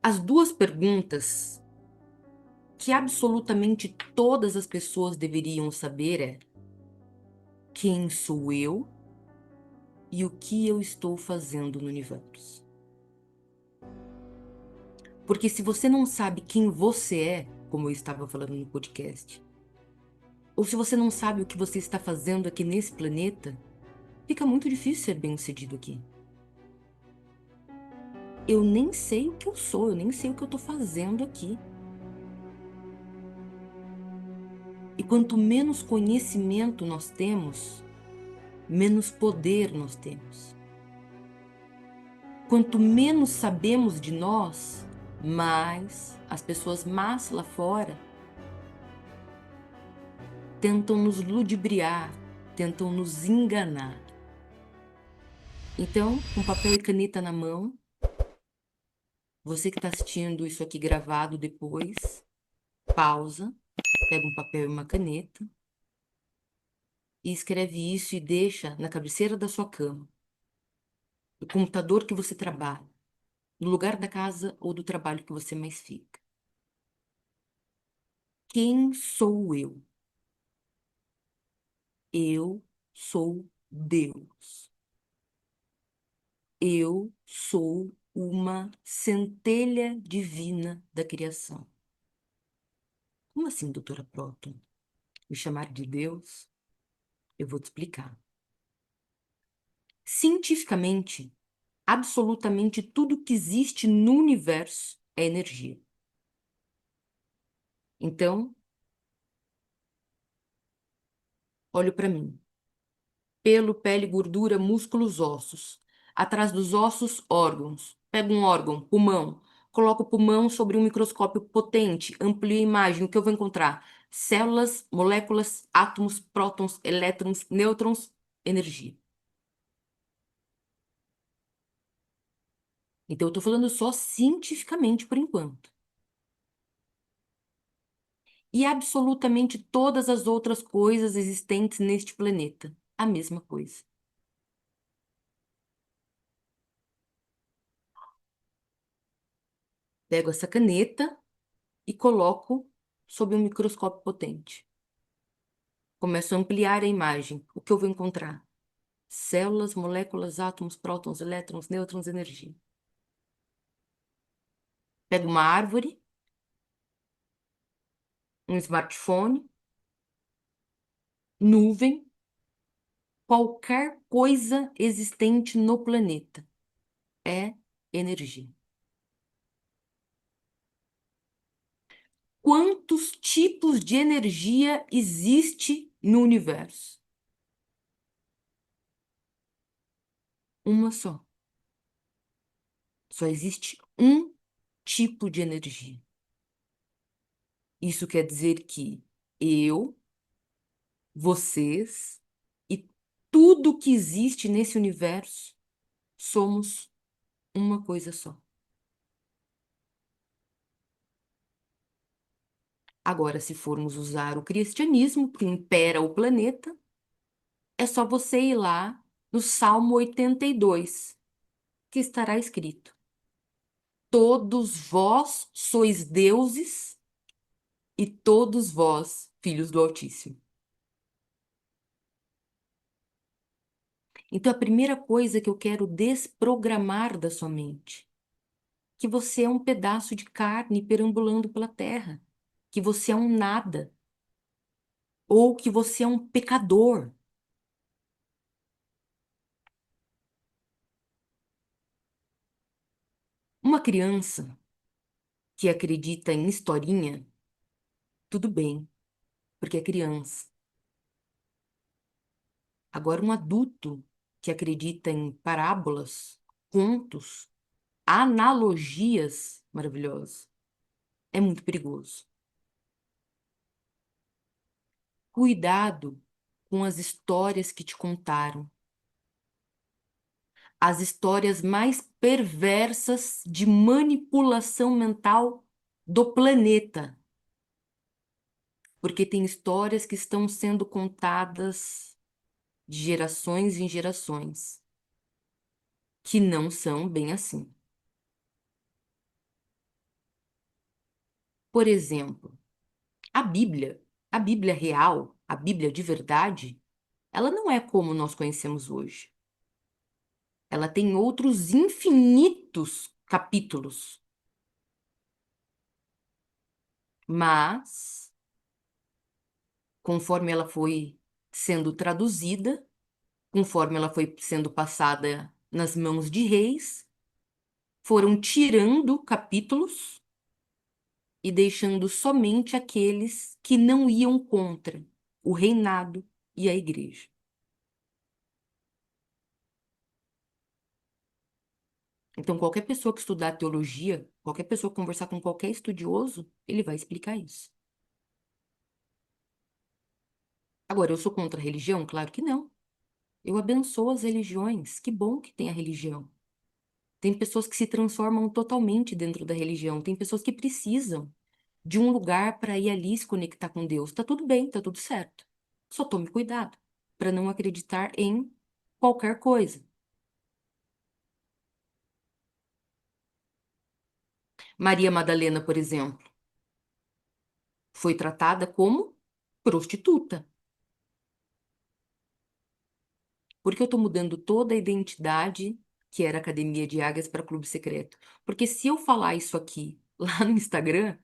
As duas perguntas que absolutamente todas as pessoas deveriam saber é: quem sou eu e o que eu estou fazendo no universo? Porque se você não sabe quem você é, como eu estava falando no podcast, ou se você não sabe o que você está fazendo aqui nesse planeta, fica muito difícil ser bem-sucedido aqui. Eu nem sei o que eu sou, eu nem sei o que eu estou fazendo aqui. E quanto menos conhecimento nós temos, menos poder nós temos. Quanto menos sabemos de nós, mais as pessoas más lá fora tentam nos ludibriar, tentam nos enganar. Então, com papel e caneta na mão, você que está assistindo isso aqui gravado depois, pausa, pega um papel e uma caneta e escreve isso e deixa na cabeceira da sua cama, no computador que você trabalha, no lugar da casa ou do trabalho que você mais fica. Quem sou eu? Eu sou Deus. Eu sou uma centelha divina da criação. Como assim, doutora Proton? Me chamar de Deus? Eu vou te explicar. Cientificamente, absolutamente tudo que existe no universo é energia. Então, olhe para mim. Pelo, pele, gordura, músculos, ossos. Atrás dos ossos, órgãos. Pega um órgão, pulmão. Coloca o pulmão sobre um microscópio potente. Amplia a imagem. O que eu vou encontrar? Células, moléculas, átomos, prótons, elétrons, nêutrons, energia. Então, eu estou falando só cientificamente por enquanto. E absolutamente todas as outras coisas existentes neste planeta. A mesma coisa. Pego essa caneta e coloco sob um microscópio potente. Começo a ampliar a imagem. O que eu vou encontrar? Células, moléculas, átomos, prótons, elétrons, nêutrons, energia. Pego uma árvore, um smartphone, nuvem, qualquer coisa existente no planeta é energia. Quantos tipos de energia existe no universo? Uma só. Só existe um tipo de energia. Isso quer dizer que eu, vocês e tudo que existe nesse universo somos uma coisa só. Agora, se formos usar o cristianismo, que impera o planeta, é só você ir lá no Salmo 82, que estará escrito: Todos vós sois deuses e todos vós filhos do Altíssimo. Então, a primeira coisa que eu quero desprogramar da sua mente, que você é um pedaço de carne perambulando pela terra, que você é um nada, ou que você é um pecador. Uma criança que acredita em historinha, tudo bem, porque é criança. Agora, um adulto que acredita em parábolas, contos, analogias maravilhosas, é muito perigoso. Cuidado com as histórias que te contaram. As histórias mais perversas de manipulação mental do planeta. Porque tem histórias que estão sendo contadas de gerações em gerações, que não são bem assim. Por exemplo, a Bíblia real, a Bíblia de verdade, ela não é como nós conhecemos hoje. Ela tem outros infinitos capítulos, mas conforme ela foi sendo traduzida, conforme ela foi sendo passada nas mãos de reis, foram tirando capítulos e deixando somente aqueles que não iam contra o reinado e a igreja. Então, qualquer pessoa que estudar teologia, qualquer pessoa que conversar com qualquer estudioso, ele vai explicar isso. Agora, eu sou contra a religião? Claro que não. Eu abençoo as religiões. Que bom que tem a religião. Tem pessoas que se transformam totalmente dentro da religião. Tem pessoas que precisam de um lugar para ir ali se conectar com Deus. Tá tudo bem, tá tudo certo. Só tome cuidado para não acreditar em qualquer coisa. Maria Madalena, por exemplo, foi tratada como prostituta. Por que eu estou mudando toda a identidade que era Academia de Águias para Clube Secreto? Porque se eu falar isso aqui lá no Instagram,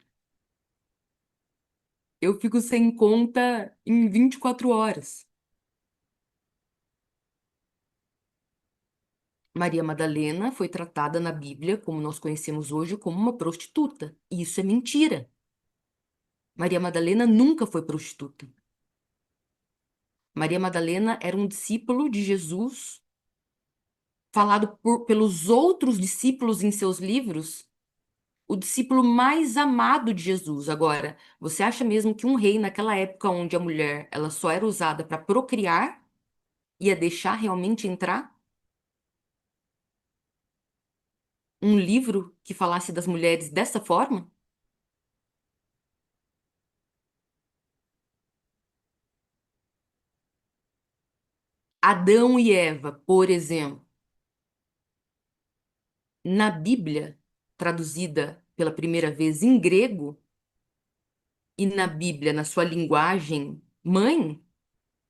eu fico sem conta em 24 horas. Maria Madalena foi tratada na Bíblia, como nós conhecemos hoje, como uma prostituta. E isso é mentira. Maria Madalena nunca foi prostituta. Maria Madalena era um discípulo de Jesus, falado pelos outros discípulos em seus livros, o discípulo mais amado de Jesus. Agora, você acha mesmo que um rei, naquela época onde a mulher ela só era usada para procriar, ia deixar realmente entrar um livro que falasse das mulheres dessa forma? Adão e Eva, por exemplo, na Bíblia, traduzida pela primeira vez em grego, e na Bíblia, na sua linguagem mãe,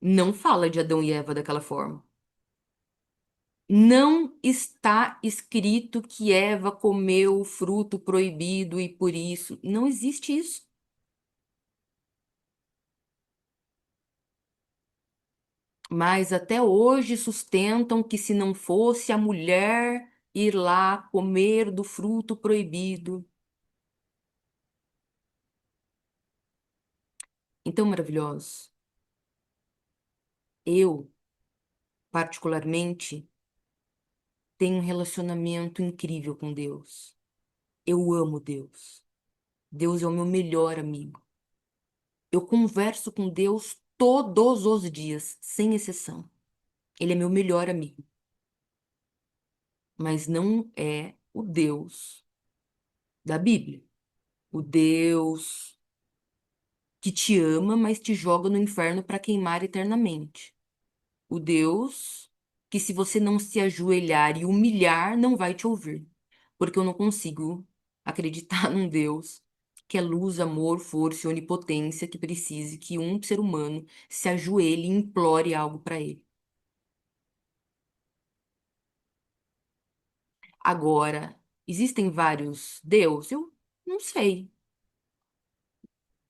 não fala de Adão e Eva daquela forma. Não está escrito que Eva comeu o fruto proibido e por isso. Não existe isso. Mas até hoje sustentam que se não fosse a mulher ir lá comer do fruto proibido. Então, maravilhosos. Eu, particularmente, tenho um relacionamento incrível com Deus. Eu amo Deus. Deus é o meu melhor amigo. Eu converso com Deus todos os dias, sem exceção. Ele é meu melhor amigo, mas não é o Deus da Bíblia. O Deus que te ama, mas te joga no inferno para queimar eternamente. O Deus que, se você não se ajoelhar e humilhar, não vai te ouvir. Porque eu não consigo acreditar num Deus que é luz, amor, força e onipotência, que precise que um ser humano se ajoelhe e implore algo para ele. Agora, existem vários Deus? Eu não sei.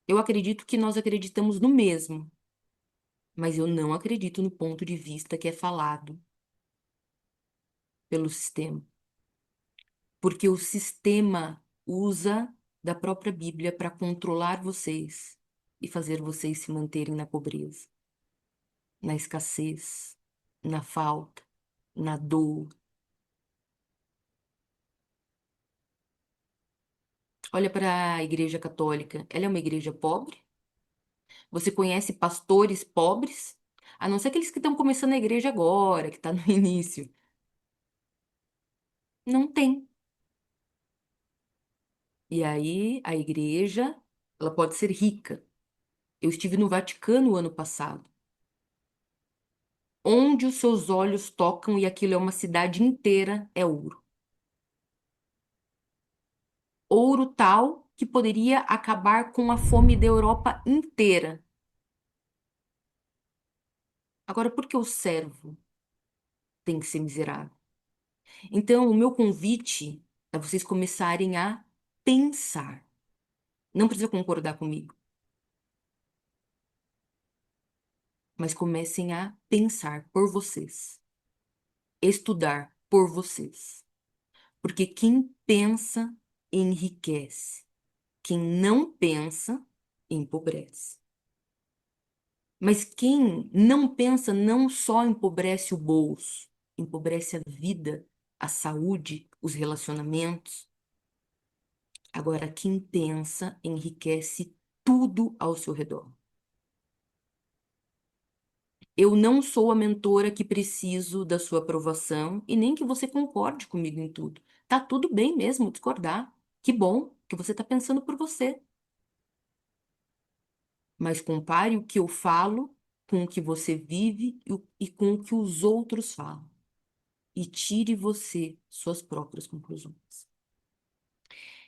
Eu acredito que nós acreditamos no mesmo, mas eu não acredito no ponto de vista que é falado pelo sistema. Porque o sistema usa da própria Bíblia para controlar vocês e fazer vocês se manterem na pobreza, na escassez, na falta, na dor. Olha para a Igreja Católica. Ela é uma igreja pobre? Você conhece pastores pobres? A não ser aqueles que estão começando a igreja agora, que está no início. Não tem. E aí a igreja, ela pode ser rica. Eu estive no Vaticano o ano passado. Onde os seus olhos tocam e aquilo é uma cidade inteira, é ouro. Ouro tal que poderia acabar com a fome da Europa inteira. Agora, por que o servo tem que ser miserável? Então, o meu convite é vocês começarem a pensar. Não precisa concordar comigo, mas comecem a pensar por vocês, estudar por vocês. Porque quem pensa enriquece, quem não pensa empobrece. Mas quem não pensa não só empobrece o bolso, empobrece a vida, a saúde, os relacionamentos. Agora, quem pensa enriquece tudo ao seu redor. Eu não sou a mentora que preciso da sua aprovação e nem que você concorde comigo em tudo. Tá tudo bem mesmo discordar. Que bom que você está pensando por você. Mas compare o que eu falo com o que você vive e com o que os outros falam. E tire você suas próprias conclusões.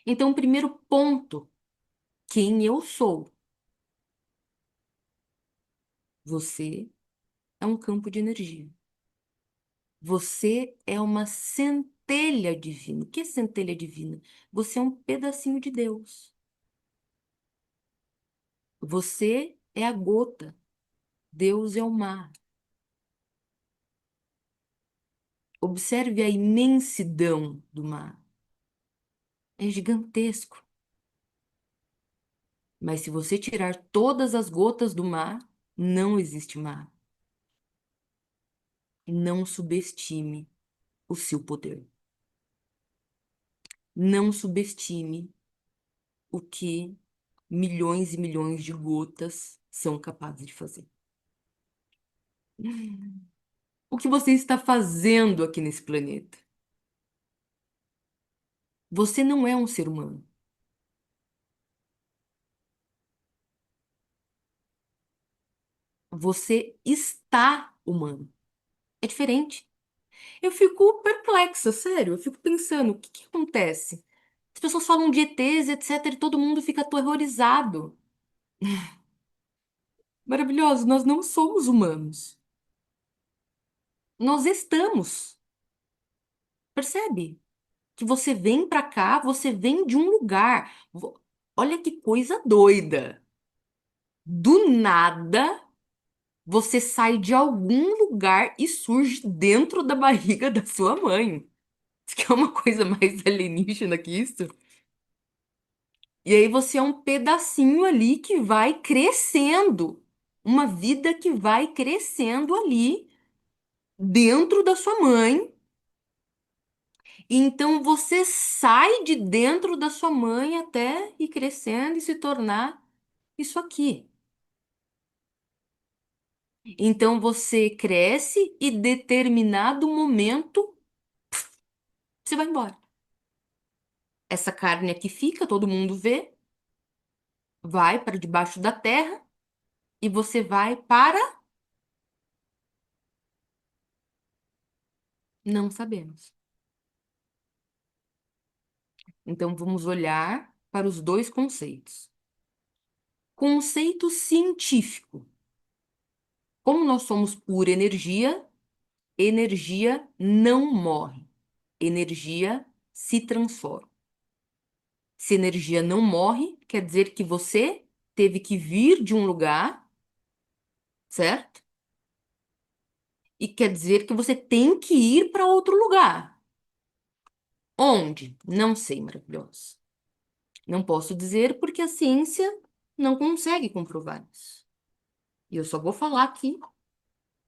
Então, o primeiro ponto, quem eu sou? Você é um campo de energia. Você é uma centelha divina. O que é centelha divina? Você é um pedacinho de Deus. Você é a gota. Deus é o mar. Observe a imensidão do mar. É gigantesco. Mas se você tirar todas as gotas do mar, não existe mar. Não subestime o seu poder. Não subestime o que milhões e milhões de gotas são capazes de fazer. O que você está fazendo aqui nesse planeta? Você não é um ser humano. Você está humano. É diferente. Eu fico perplexa, sério. Eu fico pensando, o que que acontece? As pessoas falam de ETs, etc, e todo mundo fica aterrorizado. Maravilhoso, nós não somos humanos. Nós estamos. Percebe? Que você vem pra cá, você vem de um lugar. Olha que coisa doida. Do nada, você sai de algum lugar e surge dentro da barriga da sua mãe. Isso que é uma coisa mais alienígena que isso. E aí você é um pedacinho ali que vai crescendo. Uma vida que vai crescendo ali dentro da sua mãe. E então você sai de dentro da sua mãe até ir crescendo e se tornar isso aqui. Então você cresce e determinado momento você vai embora. Essa carne aqui fica, todo mundo vê, vai para debaixo da terra e você vai para não sabemos. Então vamos olhar para os dois conceitos. Conceito científico. Como nós somos pura energia, energia não morre. Energia se transforma. Se energia não morre, quer dizer que você teve que vir de um lugar, certo? E quer dizer que você tem que ir para outro lugar. Onde? Não sei, maravilhoso. Não posso dizer porque a ciência não consegue comprovar isso. E eu só vou falar aqui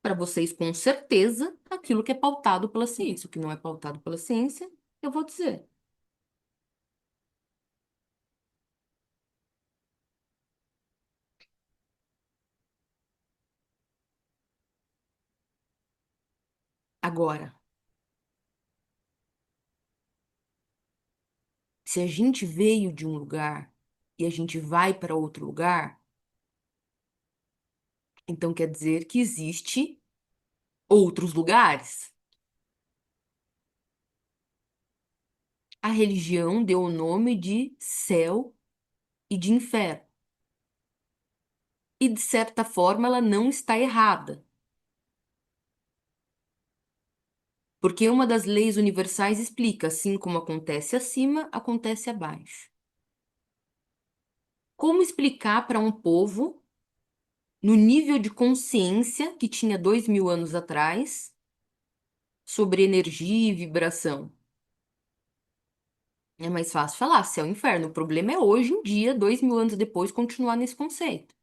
para vocês com certeza aquilo que é pautado pela ciência. O que não é pautado pela ciência, eu vou dizer. Agora, se a gente veio de um lugar e a gente vai para outro lugar, então quer dizer que existe outros lugares. A religião deu o nome de céu e de inferno. E, de certa forma, ela não está errada. Porque uma das leis universais explica, assim como acontece acima, acontece abaixo. Como explicar para um povo, no nível de consciência que tinha 2000 anos atrás, sobre energia e vibração? É mais fácil falar céu e inferno. O problema é hoje em dia, 2000 anos depois, continuar nesse conceito.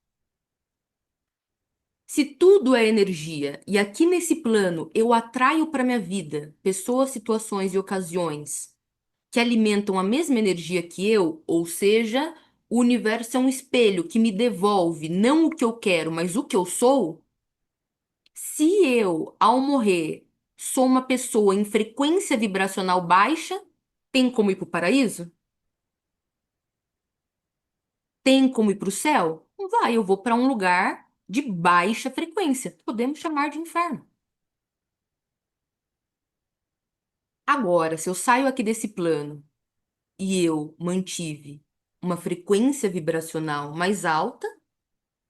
Se tudo é energia e aqui nesse plano eu atraio para minha vida pessoas, situações e ocasiões que alimentam a mesma energia que eu, ou seja, o universo é um espelho que me devolve não o que eu quero, mas o que eu sou. Se eu, ao morrer, sou uma pessoa em frequência vibracional baixa, tem como ir para o paraíso? Tem como ir para o céu? Não vai, eu vou para um lugar de baixa frequência. Podemos chamar de inferno. Agora, se eu saio aqui desse plano e eu mantive uma frequência vibracional mais alta,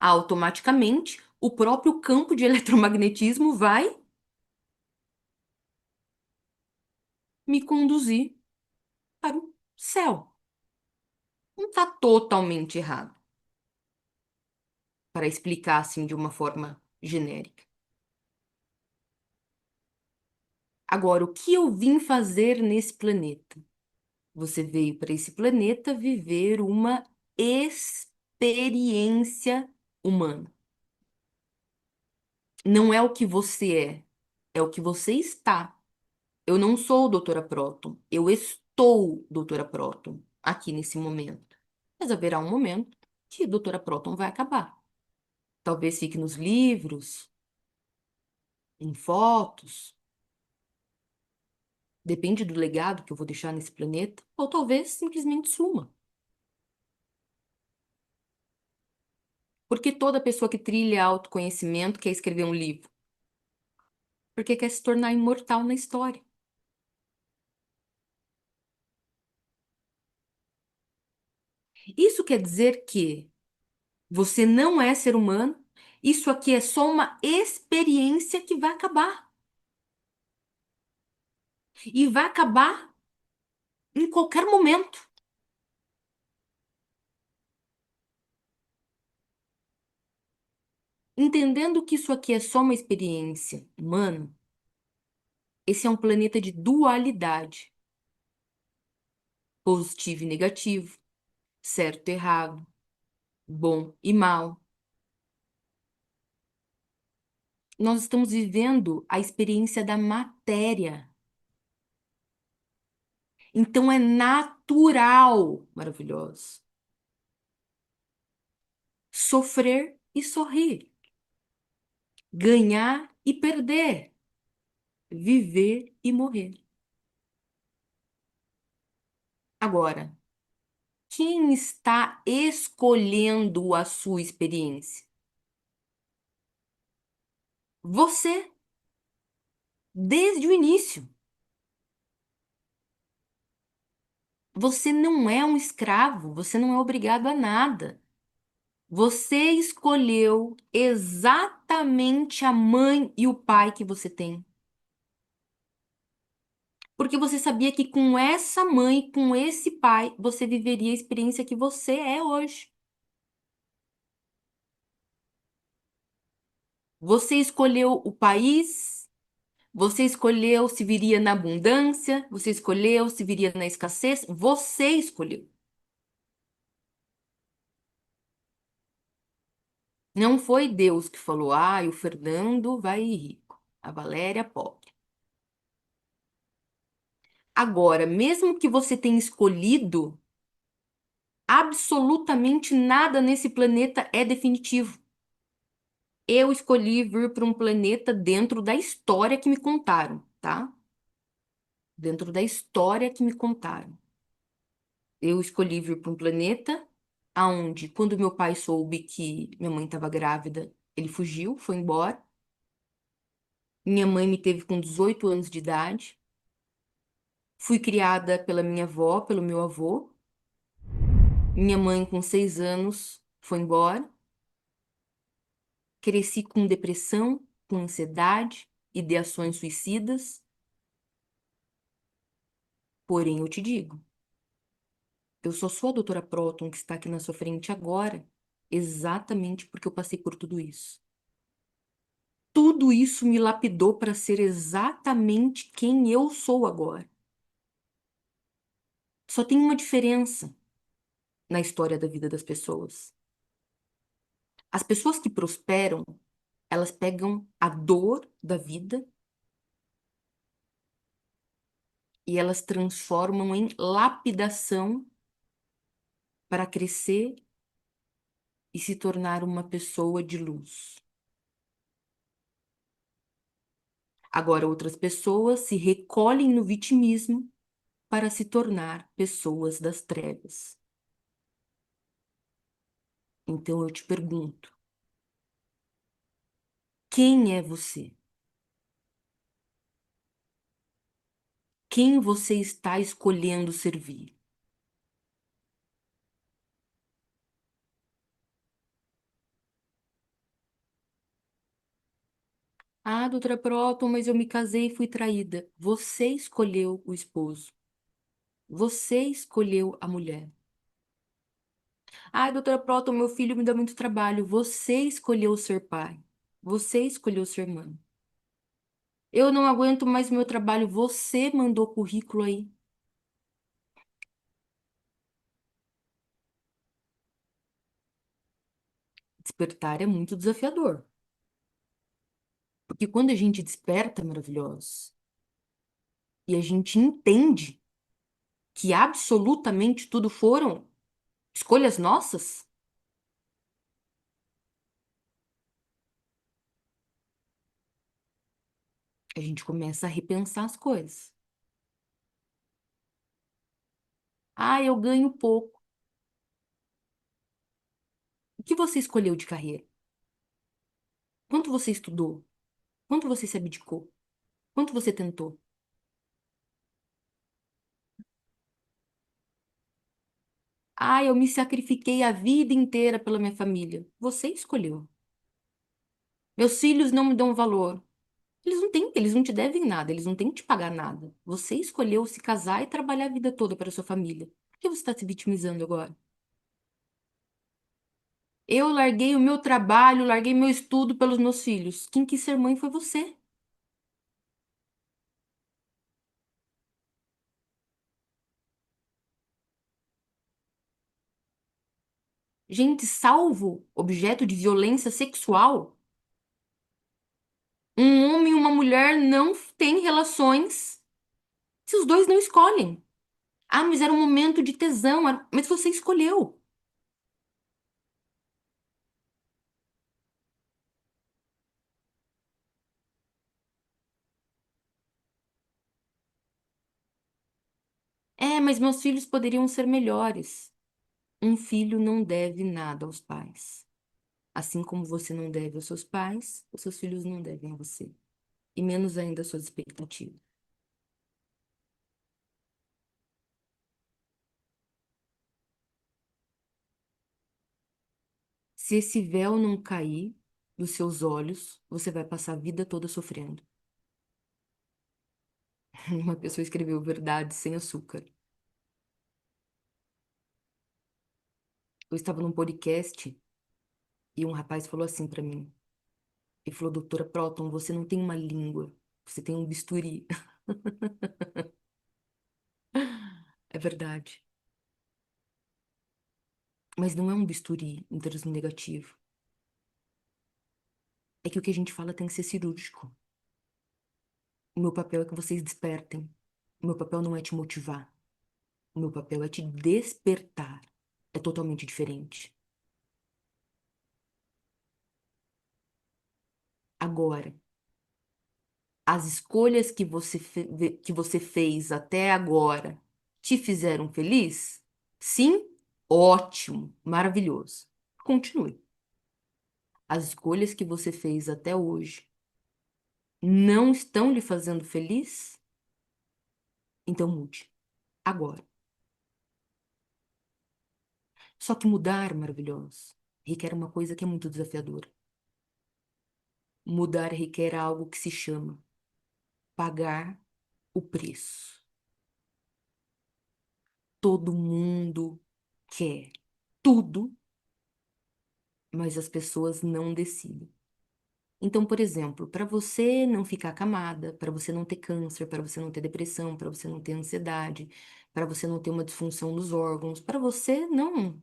automaticamente o próprio campo de eletromagnetismo vai me conduzir para o céu. Não está totalmente errado, para explicar assim de uma forma genérica. Agora, o que eu vim fazer nesse planeta? Você veio para esse planeta viver uma experiência humana. Não é o que você é o que você está. Eu não sou doutora Próton, eu estou doutora Próton aqui nesse momento. Mas haverá um momento que doutora Próton vai acabar. Talvez fique nos livros, em fotos, depende do legado que eu vou deixar nesse planeta, ou talvez simplesmente suma. Porque toda pessoa que trilha autoconhecimento quer escrever um livro, porque quer se tornar imortal na história. Isso quer dizer que você não é ser humano, isso aqui é só uma experiência que vai acabar. E vai acabar em qualquer momento. Entendendo que isso aqui é só uma experiência humana, esse é um planeta de dualidade, positivo e negativo, certo e errado, bom e mal. Nós estamos vivendo a experiência da matéria. Então é natural, maravilhoso, sofrer e sorrir, ganhar e perder, viver e morrer. Agora, quem está escolhendo a sua experiência? Você, desde o início. Você não é um escravo, você não é obrigado a nada. Você escolheu exatamente a mãe e o pai que você tem. Porque você sabia que com essa mãe, com esse pai, você viveria a experiência que você é hoje. Você escolheu o país, você escolheu se viria na abundância, você escolheu se viria na escassez, você escolheu. Não foi Deus que falou, ah, o Fernando vai rico, a Valéria pobre. Agora, mesmo que você tenha escolhido, absolutamente nada nesse planeta é definitivo. Eu escolhi vir para um planeta dentro da história que me contaram, tá? Dentro da história que me contaram. Eu escolhi vir para um planeta aonde, quando meu pai soube que minha mãe estava grávida, ele fugiu, foi embora. Minha mãe me teve com 18 anos de idade. Fui criada pela minha avó, pelo meu avô. Minha mãe, com 6 anos, foi embora. Cresci com depressão, com ansiedade, ideações suicidas. Porém, eu te digo, eu só sou a doutora Próton que está aqui na sua frente agora, exatamente porque eu passei por tudo isso. Tudo isso me lapidou para ser exatamente quem eu sou agora. Só tem uma diferença na história da vida das pessoas. As pessoas que prosperam, elas pegam a dor da vida e elas transformam em lapidação para crescer e se tornar uma pessoa de luz. Agora, outras pessoas se recolhem no vitimismo para se tornar pessoas das trevas. Então eu te pergunto, quem é você? Quem você está escolhendo servir? Ah, doutora Próton, mas eu me casei e fui traída. Você escolheu o esposo. Você escolheu a mulher. Ah, doutora Próton, meu filho me dá muito trabalho. Você escolheu ser pai. Você escolheu ser mãe. Eu não aguento mais meu trabalho. Você mandou currículo aí. Despertar é muito desafiador. Porque quando a gente desperta, maravilhosos, e a gente entende que absolutamente tudo foram escolhas nossas, a gente começa a repensar as coisas. Ah, eu ganho pouco. O que você escolheu de carreira? Quanto você estudou? Quanto você se abdicou? Quanto você tentou? Ah, eu me sacrifiquei a vida inteira pela minha família. Você escolheu. Meus filhos não me dão valor. Eles não te devem nada, eles não têm que te pagar nada. Você escolheu se casar e trabalhar a vida toda para sua família. Por que você está se vitimizando agora? Eu larguei o meu trabalho, larguei meu estudo pelos meus filhos. Quem quis ser mãe foi você. Gente, salvo objeto de violência sexual, um homem e uma mulher não têm relações se os dois não escolhem. Ah, mas era um momento de tesão, mas você escolheu. É, mas meus filhos poderiam ser melhores. Um filho não deve nada aos pais. Assim como você não deve aos seus pais, os seus filhos não devem a você. E menos ainda às suas expectativas. Se esse véu não cair dos seus olhos, você vai passar a vida toda sofrendo. Uma pessoa escreveu verdade sem açúcar. Eu estava num podcast e um rapaz falou assim pra mim. Ele falou, doutora Próton, você não tem uma língua, você tem um bisturi. É verdade. Mas não é um bisturi em termos negativo. É que o que a gente fala tem que ser cirúrgico. O meu papel é que vocês despertem. O meu papel não é te motivar. O meu papel é te despertar. É totalmente diferente. Agora, as escolhas que você fez até agora te fizeram feliz? Sim? Ótimo, maravilhoso. Continue. As escolhas que você fez até hoje não estão lhe fazendo feliz? Então mude. Agora. Só que mudar, maravilhoso, requer uma coisa que é muito desafiadora. Mudar requer algo que se chama pagar o preço. Todo mundo quer tudo, mas as pessoas não decidem. Então, por exemplo, para você não ficar acamada, para você não ter câncer, para você não ter depressão, para você não ter ansiedade, para você não ter uma disfunção nos órgãos, para você não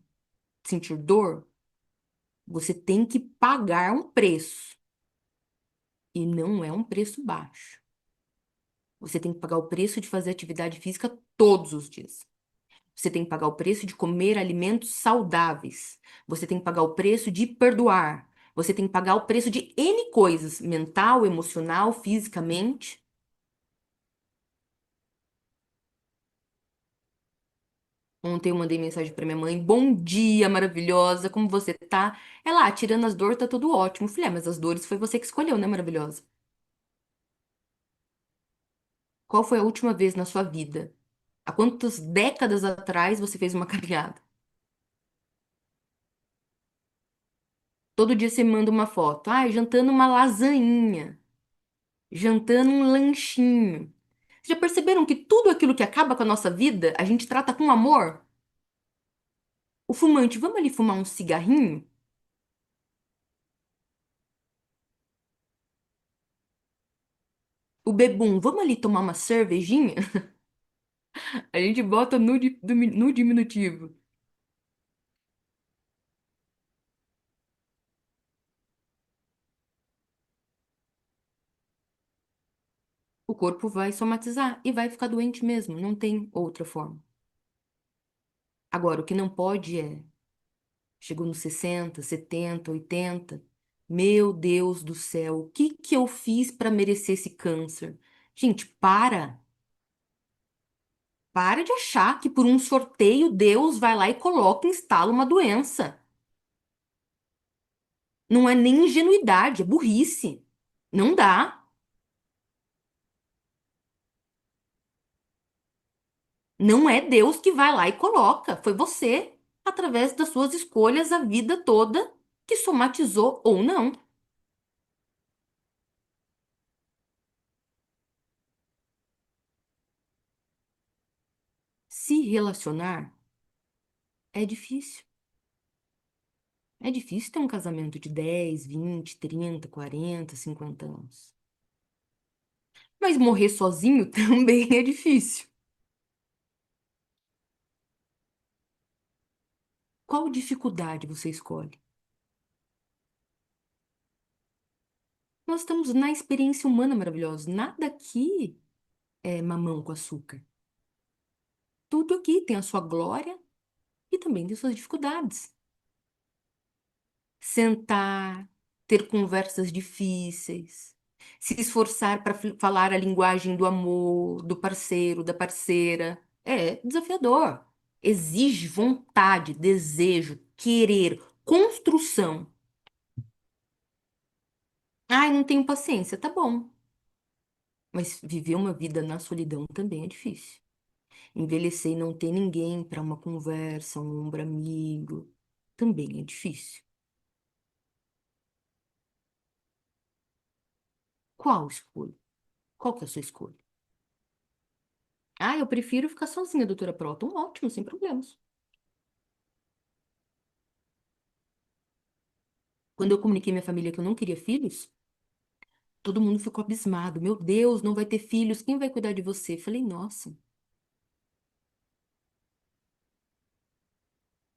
sentir dor, você tem que pagar um preço. E não é um preço baixo. Você tem que pagar o preço de fazer atividade física todos os dias. Você tem que pagar o preço de comer alimentos saudáveis. Você tem que pagar o preço de perdoar. Você tem que pagar o preço de N coisas, mental, emocional, fisicamente. Ontem eu mandei mensagem para minha mãe: Bom dia, maravilhosa, como você tá? Ela, tirando as dores, tá tudo ótimo. Eu falei: mas as dores foi você que escolheu, né, maravilhosa? Qual foi a última vez na sua vida? Há quantas décadas atrás você fez uma caminhada? Todo dia você me manda uma foto. Ai, jantando uma lasanhinha, jantando um lanchinho. Vocês já perceberam que tudo aquilo que acaba com a nossa vida, a gente trata com amor? O fumante, vamos ali fumar um cigarrinho? O bebum, vamos ali tomar uma cervejinha? A gente bota no diminutivo. O corpo vai somatizar e vai ficar doente mesmo, não tem outra forma. Agora, o que não pode é, chegou nos 60, 70, 80, meu Deus do céu, o que que eu fiz para merecer esse câncer? Gente, para. Para de achar que por um sorteio Deus vai lá e coloca, instala uma doença. Não é nem ingenuidade, é burrice. Não dá. Não é Deus que vai lá e coloca. Foi você, através das suas escolhas, a vida toda, que somatizou ou não. Se relacionar é difícil. É difícil ter um casamento de 10, 20, 30, 40, 50 anos. Mas morrer sozinho também é difícil. Qual dificuldade você escolhe? Nós estamos na experiência humana maravilhosa. Nada aqui é mamão com açúcar. Tudo aqui tem a sua glória e também tem suas dificuldades. Sentar, ter conversas difíceis, se esforçar para falar a linguagem do amor, do parceiro, da parceira, é desafiador. Exige vontade, desejo, querer, construção. Ai, não tenho paciência, tá bom. Mas viver uma vida na solidão também é difícil. Envelhecer e não ter ninguém para uma conversa, um ombro amigo, também é difícil. Qual escolha? Qual que é a sua escolha? Ah, eu prefiro ficar sozinha, doutora Próton. Ótimo, sem problemas. Quando eu comuniquei à minha família que eu não queria filhos, todo mundo ficou abismado. Meu Deus, não vai ter filhos, quem vai cuidar de você? Falei, nossa,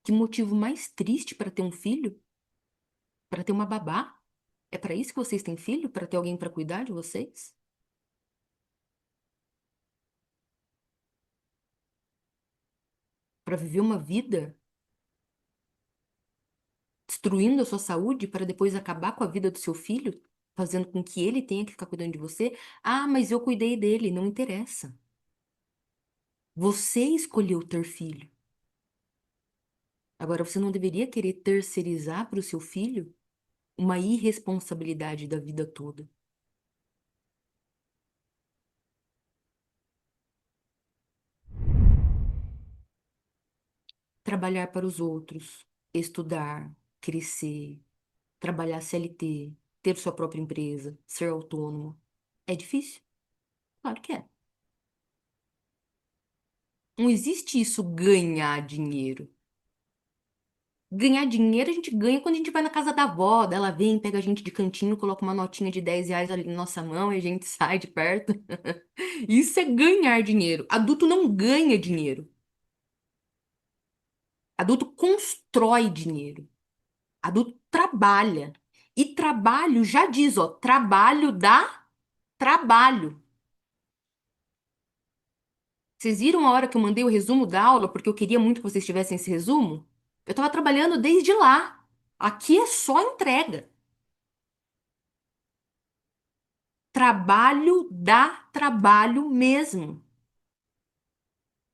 que motivo mais triste para ter um filho? Para ter uma babá? É para isso que vocês têm filho? Para ter alguém para cuidar de vocês? Para viver uma vida destruindo a sua saúde para depois acabar com a vida do seu filho, fazendo com que ele tenha que ficar cuidando de você? Ah, mas eu cuidei dele, não interessa. Você escolheu ter filho. Agora, você não deveria querer terceirizar para o seu filho uma irresponsabilidade da vida toda. trabalhar para os outros, estudar, crescer, trabalhar CLT, ter sua própria empresa, ser autônomo, é difícil? Claro que é. Não existe isso ganhar dinheiro. Ganhar dinheiro a gente ganha quando a gente vai na casa da avó, daí ela vem, pega a gente de cantinho, coloca uma notinha de R$ 10 ali na nossa mão e a gente sai de perto. Isso é ganhar dinheiro. Adulto não ganha dinheiro. Adulto constrói dinheiro. Adulto trabalha. E trabalho já diz, ó, trabalho dá trabalho. Vocês viram a hora que eu mandei o resumo da aula, porque eu queria muito que vocês tivessem esse resumo? Eu estava trabalhando desde lá. Aqui é só entrega. Trabalho dá trabalho mesmo.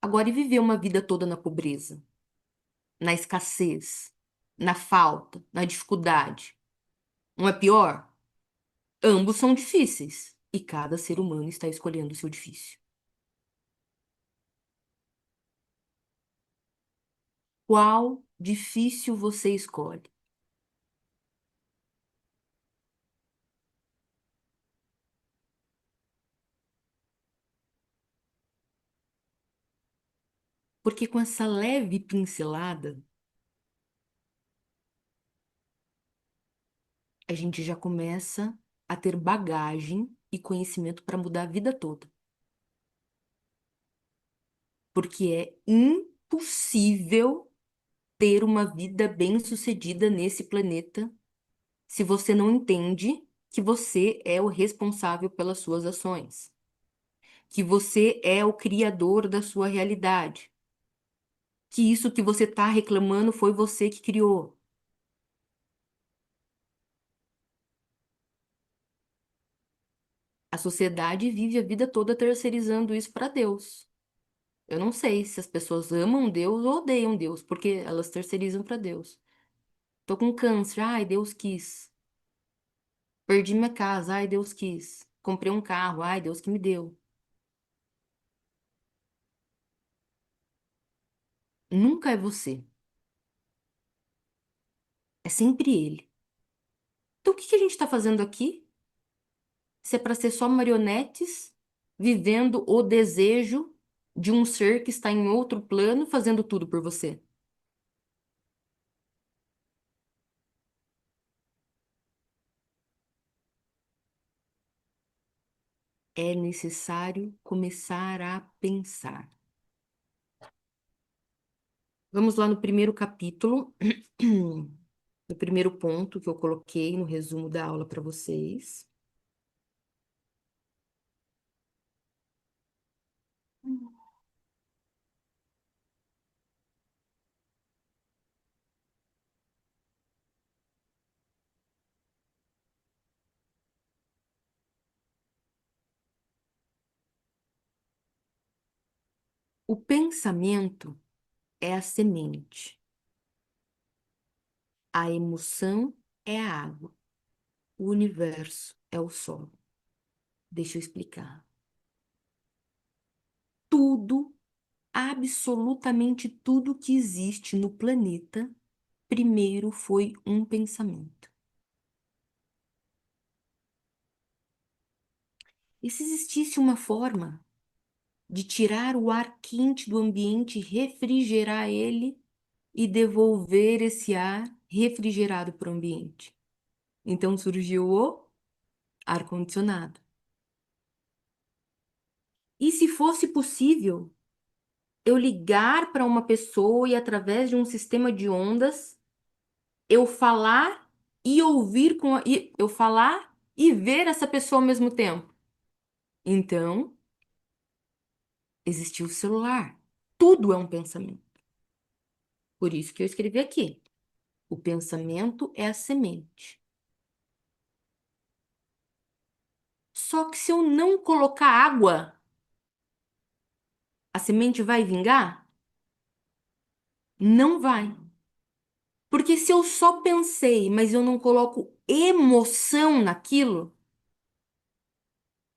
Agora, e viver uma vida toda na pobreza, na escassez, na falta, na dificuldade? Não é pior? Ambos são difíceis. E cada ser humano está escolhendo o seu difícil. Qual difícil você escolhe? Porque com essa leve pincelada, a gente já começa a ter bagagem e conhecimento para mudar a vida toda. Porque é impossível ter uma vida bem-sucedida nesse planeta se você não entende que você é o responsável pelas suas ações, que você é o criador da sua realidade, que isso que você está reclamando foi você que criou. A sociedade vive a vida toda terceirizando isso para Deus. Eu não sei se as pessoas amam Deus ou odeiam Deus, porque elas terceirizam para Deus. Tô com câncer, ai, Deus quis. Perdi minha casa, ai, Deus quis. Comprei um carro, ai, Deus que me deu. Nunca é você, é sempre ele. Então, o que que a gente está fazendo aqui? Se é para ser só marionetes, vivendo o desejo de um ser que está em outro plano, fazendo tudo por você. É necessário começar a pensar. Vamos lá no primeiro capítulo, no primeiro ponto que eu coloquei no resumo da aula para vocês. O pensamento é a semente, a emoção é a água, o universo é o sol. Deixa eu explicar. Tudo, absolutamente tudo que existe no planeta, primeiro foi um pensamento. E se existisse uma forma de tirar o ar quente do ambiente, refrigerar ele e devolver esse ar refrigerado para o ambiente? Então surgiu o ar-condicionado. E se fosse possível, eu ligar para uma pessoa e através de um sistema de ondas, eu falar e ouvir eu falar e ver essa pessoa ao mesmo tempo. Então, existiu o celular. Tudo é um pensamento. Por isso que eu escrevi aqui. O pensamento é a semente. Só que se eu não colocar água, a semente vai vingar? Não vai. Porque se eu só pensei, mas eu não coloco emoção naquilo,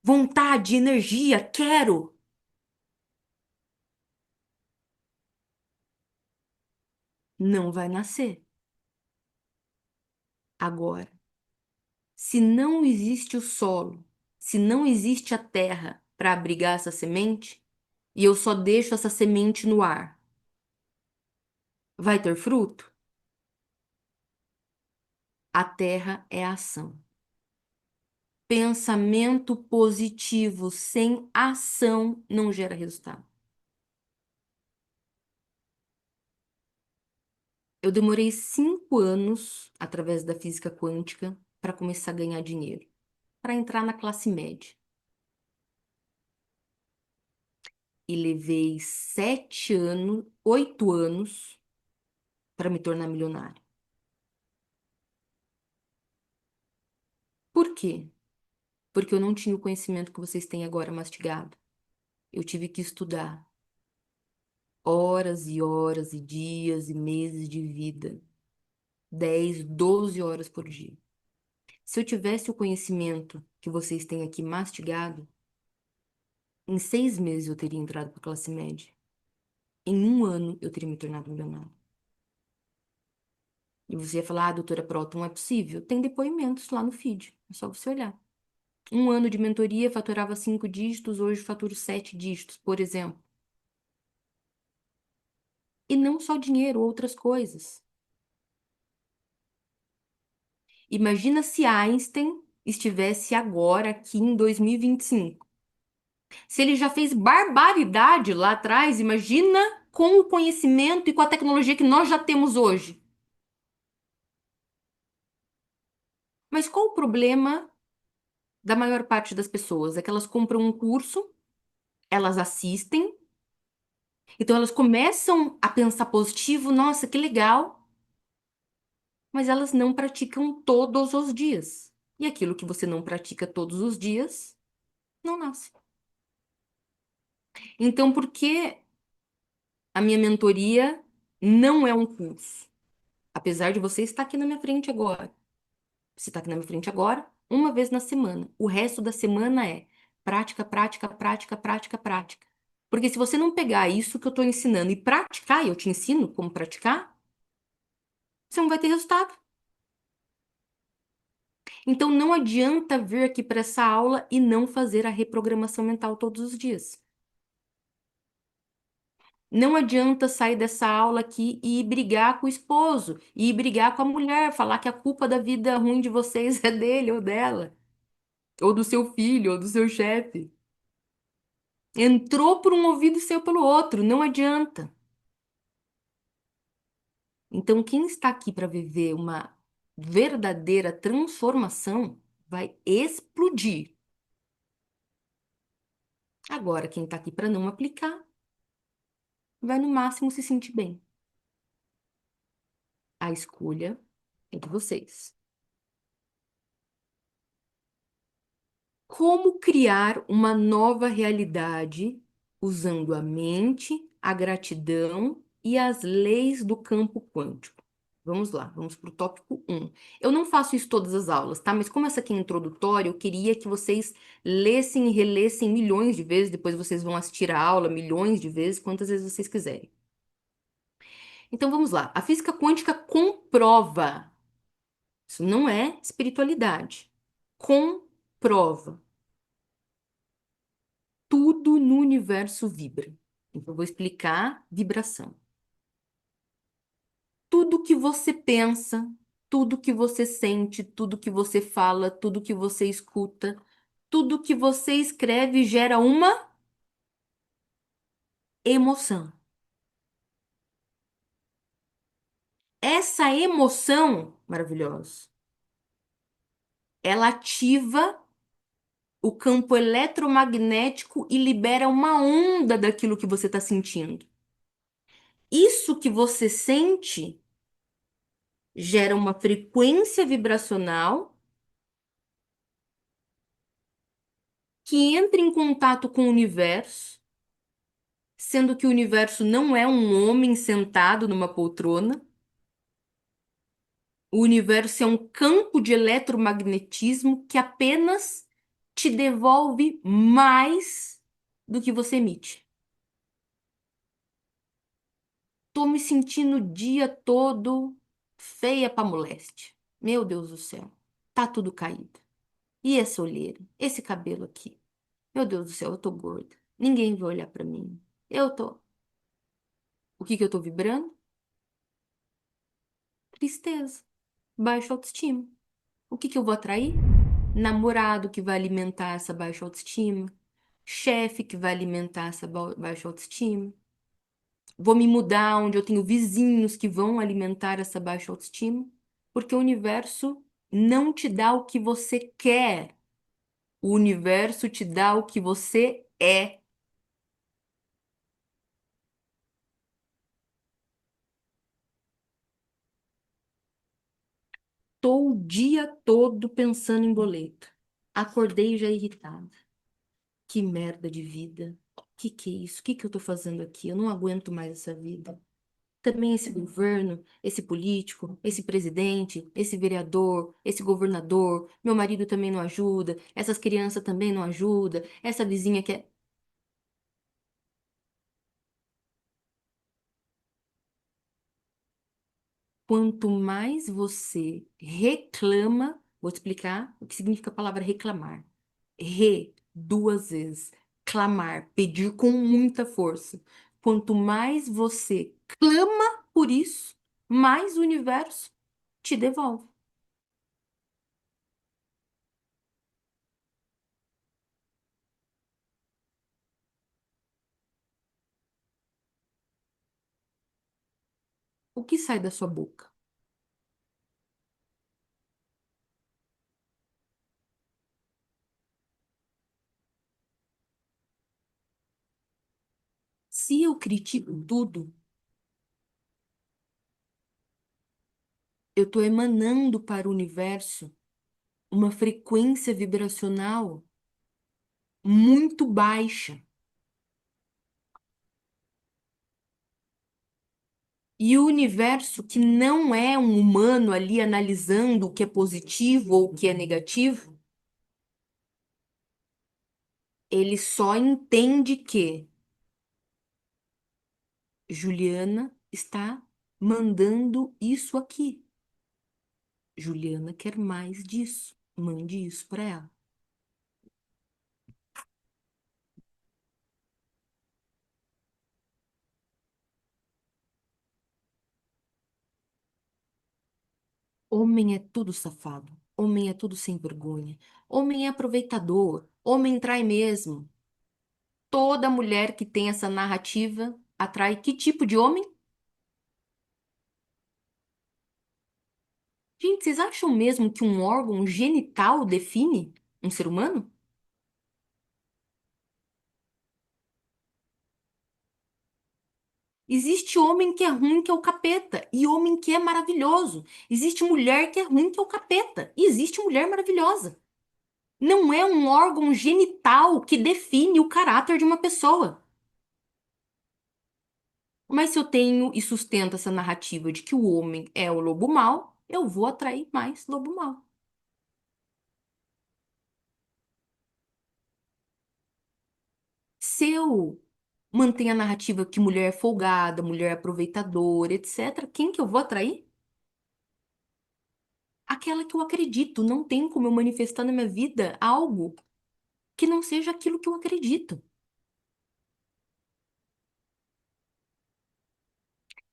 vontade, energia, quero, não vai nascer. Agora, se não existe o solo, se não existe a terra para abrigar essa semente, e eu só deixo essa semente no ar, vai ter fruto? A terra é a ação. Pensamento positivo sem ação não gera resultado. Eu demorei 5 anos, através da física quântica, para começar a ganhar dinheiro, para entrar na classe média. E levei 7 anos, 8 anos, para me tornar milionário. Por quê? Porque eu não tinha o conhecimento que vocês têm agora mastigado. Eu tive que estudar horas e horas e dias e meses de vida, 10, 12 horas por dia. Se eu tivesse o conhecimento que vocês têm aqui mastigado, em 6 meses eu teria entrado para a classe média. Em 1 ano eu teria me tornado milionário. E você ia falar, doutora Proton, não é possível? Tem depoimentos lá no feed, é só você olhar. 1 ano de mentoria, faturava 5 dígitos, hoje faturo 7 dígitos, por exemplo. E não só dinheiro, outras coisas. Imagina se Einstein estivesse agora aqui em 2025. Se ele já fez barbaridade lá atrás, imagina com o conhecimento e com a tecnologia que nós já temos hoje. Mas qual o problema da maior parte das pessoas? É que elas compram um curso, elas assistem, então elas começam a pensar positivo, nossa, que legal, mas elas não praticam todos os dias. E aquilo que você não pratica todos os dias, não nasce. Então, por que a minha mentoria não é um curso? Apesar de você estar aqui na minha frente agora. Você está aqui na minha frente agora, uma vez na semana. O resto da semana é prática, prática, prática, prática, prática. Porque se você não pegar isso que eu estou ensinando e praticar, e eu te ensino como praticar, você não vai ter resultado. Então não adianta vir aqui para essa aula e não fazer a reprogramação mental todos os dias. Não adianta sair dessa aula aqui e ir brigar com o esposo, e ir brigar com a mulher, falar que a culpa da vida ruim de vocês é dele ou dela, ou do seu filho, ou do seu chefe. Entrou por um ouvido e saiu pelo outro, não adianta. Então, quem está aqui para viver uma verdadeira transformação vai explodir. Agora, quem está aqui para não aplicar, vai no máximo se sentir bem. A escolha é de vocês. Como criar uma nova realidade usando a mente, a gratidão e as leis do campo quântico? Vamos lá, vamos para o tópico 1. Eu não faço isso todas as aulas, tá? Mas como essa aqui é introdutória, eu queria que vocês lessem e relessem milhões de vezes, depois vocês vão assistir a aula milhões de vezes, quantas vezes vocês quiserem. Então vamos lá. A física quântica comprova. Isso não é espiritualidade. Comprova. Tudo no universo vibra. Então, eu vou explicar vibração. Tudo que você pensa, tudo que você sente, tudo que você fala, tudo que você escuta, tudo que você escreve gera uma emoção. Essa emoção maravilhosa, ela ativa o campo eletromagnético e libera uma onda daquilo que você está sentindo. Isso que você sente gera uma frequência vibracional que entra em contato com o universo, sendo que o universo não é um homem sentado numa poltrona. O universo é um campo de eletromagnetismo que apenas te devolve mais do que você emite. Tô me sentindo o dia todo feia pra moleste. Meu Deus do céu. Tá tudo caído. E essa olheira? Esse cabelo aqui? Meu Deus do céu, eu tô gorda. Ninguém vai olhar pra mim. Eu tô. O que que eu tô vibrando? Tristeza. Baixa autoestima. O que que eu vou atrair? Namorado que vai alimentar essa baixa autoestima. Chefe que vai alimentar essa baixa autoestima. Vou me mudar onde eu tenho vizinhos que vão alimentar essa baixa autoestima. Porque o universo não te dá o que você quer. O universo te dá o que você é. Tô o dia todo pensando em boleto. Acordei já irritada. Que merda de vida. Que é isso? Que eu tô fazendo aqui? Eu não aguento mais essa vida. Também esse governo, esse político, esse presidente, esse vereador, esse governador, meu marido também não ajuda, essas crianças também não ajudam, essa vizinha que é. Quanto mais você reclama, vou te explicar o que significa a palavra reclamar. Re, duas vezes. Clamar, pedir com muita força. Quanto mais você clama por isso, mais o universo te devolve. O que sai da sua boca? Se eu critico tudo, eu estou emanando para o universo uma frequência vibracional muito baixa. E o universo, que não é um humano ali analisando o que é positivo ou o que é negativo, ele só entende que Juliana está mandando isso aqui. Juliana quer mais disso. Mande isso para ela. Homem é tudo safado. Homem é tudo sem vergonha. Homem é aproveitador. Homem trai mesmo. Toda mulher que tem essa narrativa atrai que tipo de homem? Gente, vocês acham mesmo que um órgão genital define um ser humano? Existe homem que é ruim, que é o capeta, e homem que é maravilhoso. Existe mulher que é ruim, que é o capeta, e existe mulher maravilhosa. Não é um órgão genital que define o caráter de uma pessoa. Mas se eu tenho e sustento essa narrativa de que o homem é o lobo mau, eu vou atrair mais lobo mau. Se eu mantenho a narrativa que mulher é folgada, mulher é aproveitadora, etc., quem que eu vou atrair? Aquela que eu acredito. Não tem como eu manifestar na minha vida algo que não seja aquilo que eu acredito.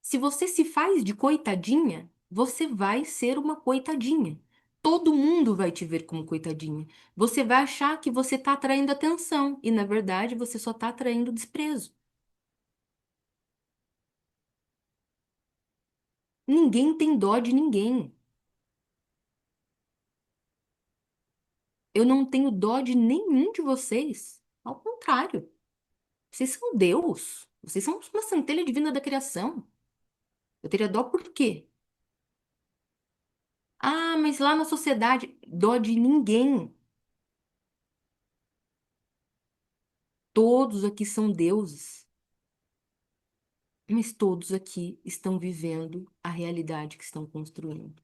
Se você se faz de coitadinha, você vai ser uma coitadinha. Todo mundo vai te ver como coitadinha. Você vai achar que você está atraindo atenção e, na verdade, você só está atraindo desprezo. Ninguém tem dó de ninguém. Eu não tenho dó de nenhum de vocês. Ao contrário, vocês são Deus. Vocês são uma centelha divina da criação. Eu teria dó por quê? Ah, mas lá na sociedade, dó de ninguém. Todos aqui são deuses, mas todos aqui estão vivendo a realidade que estão construindo.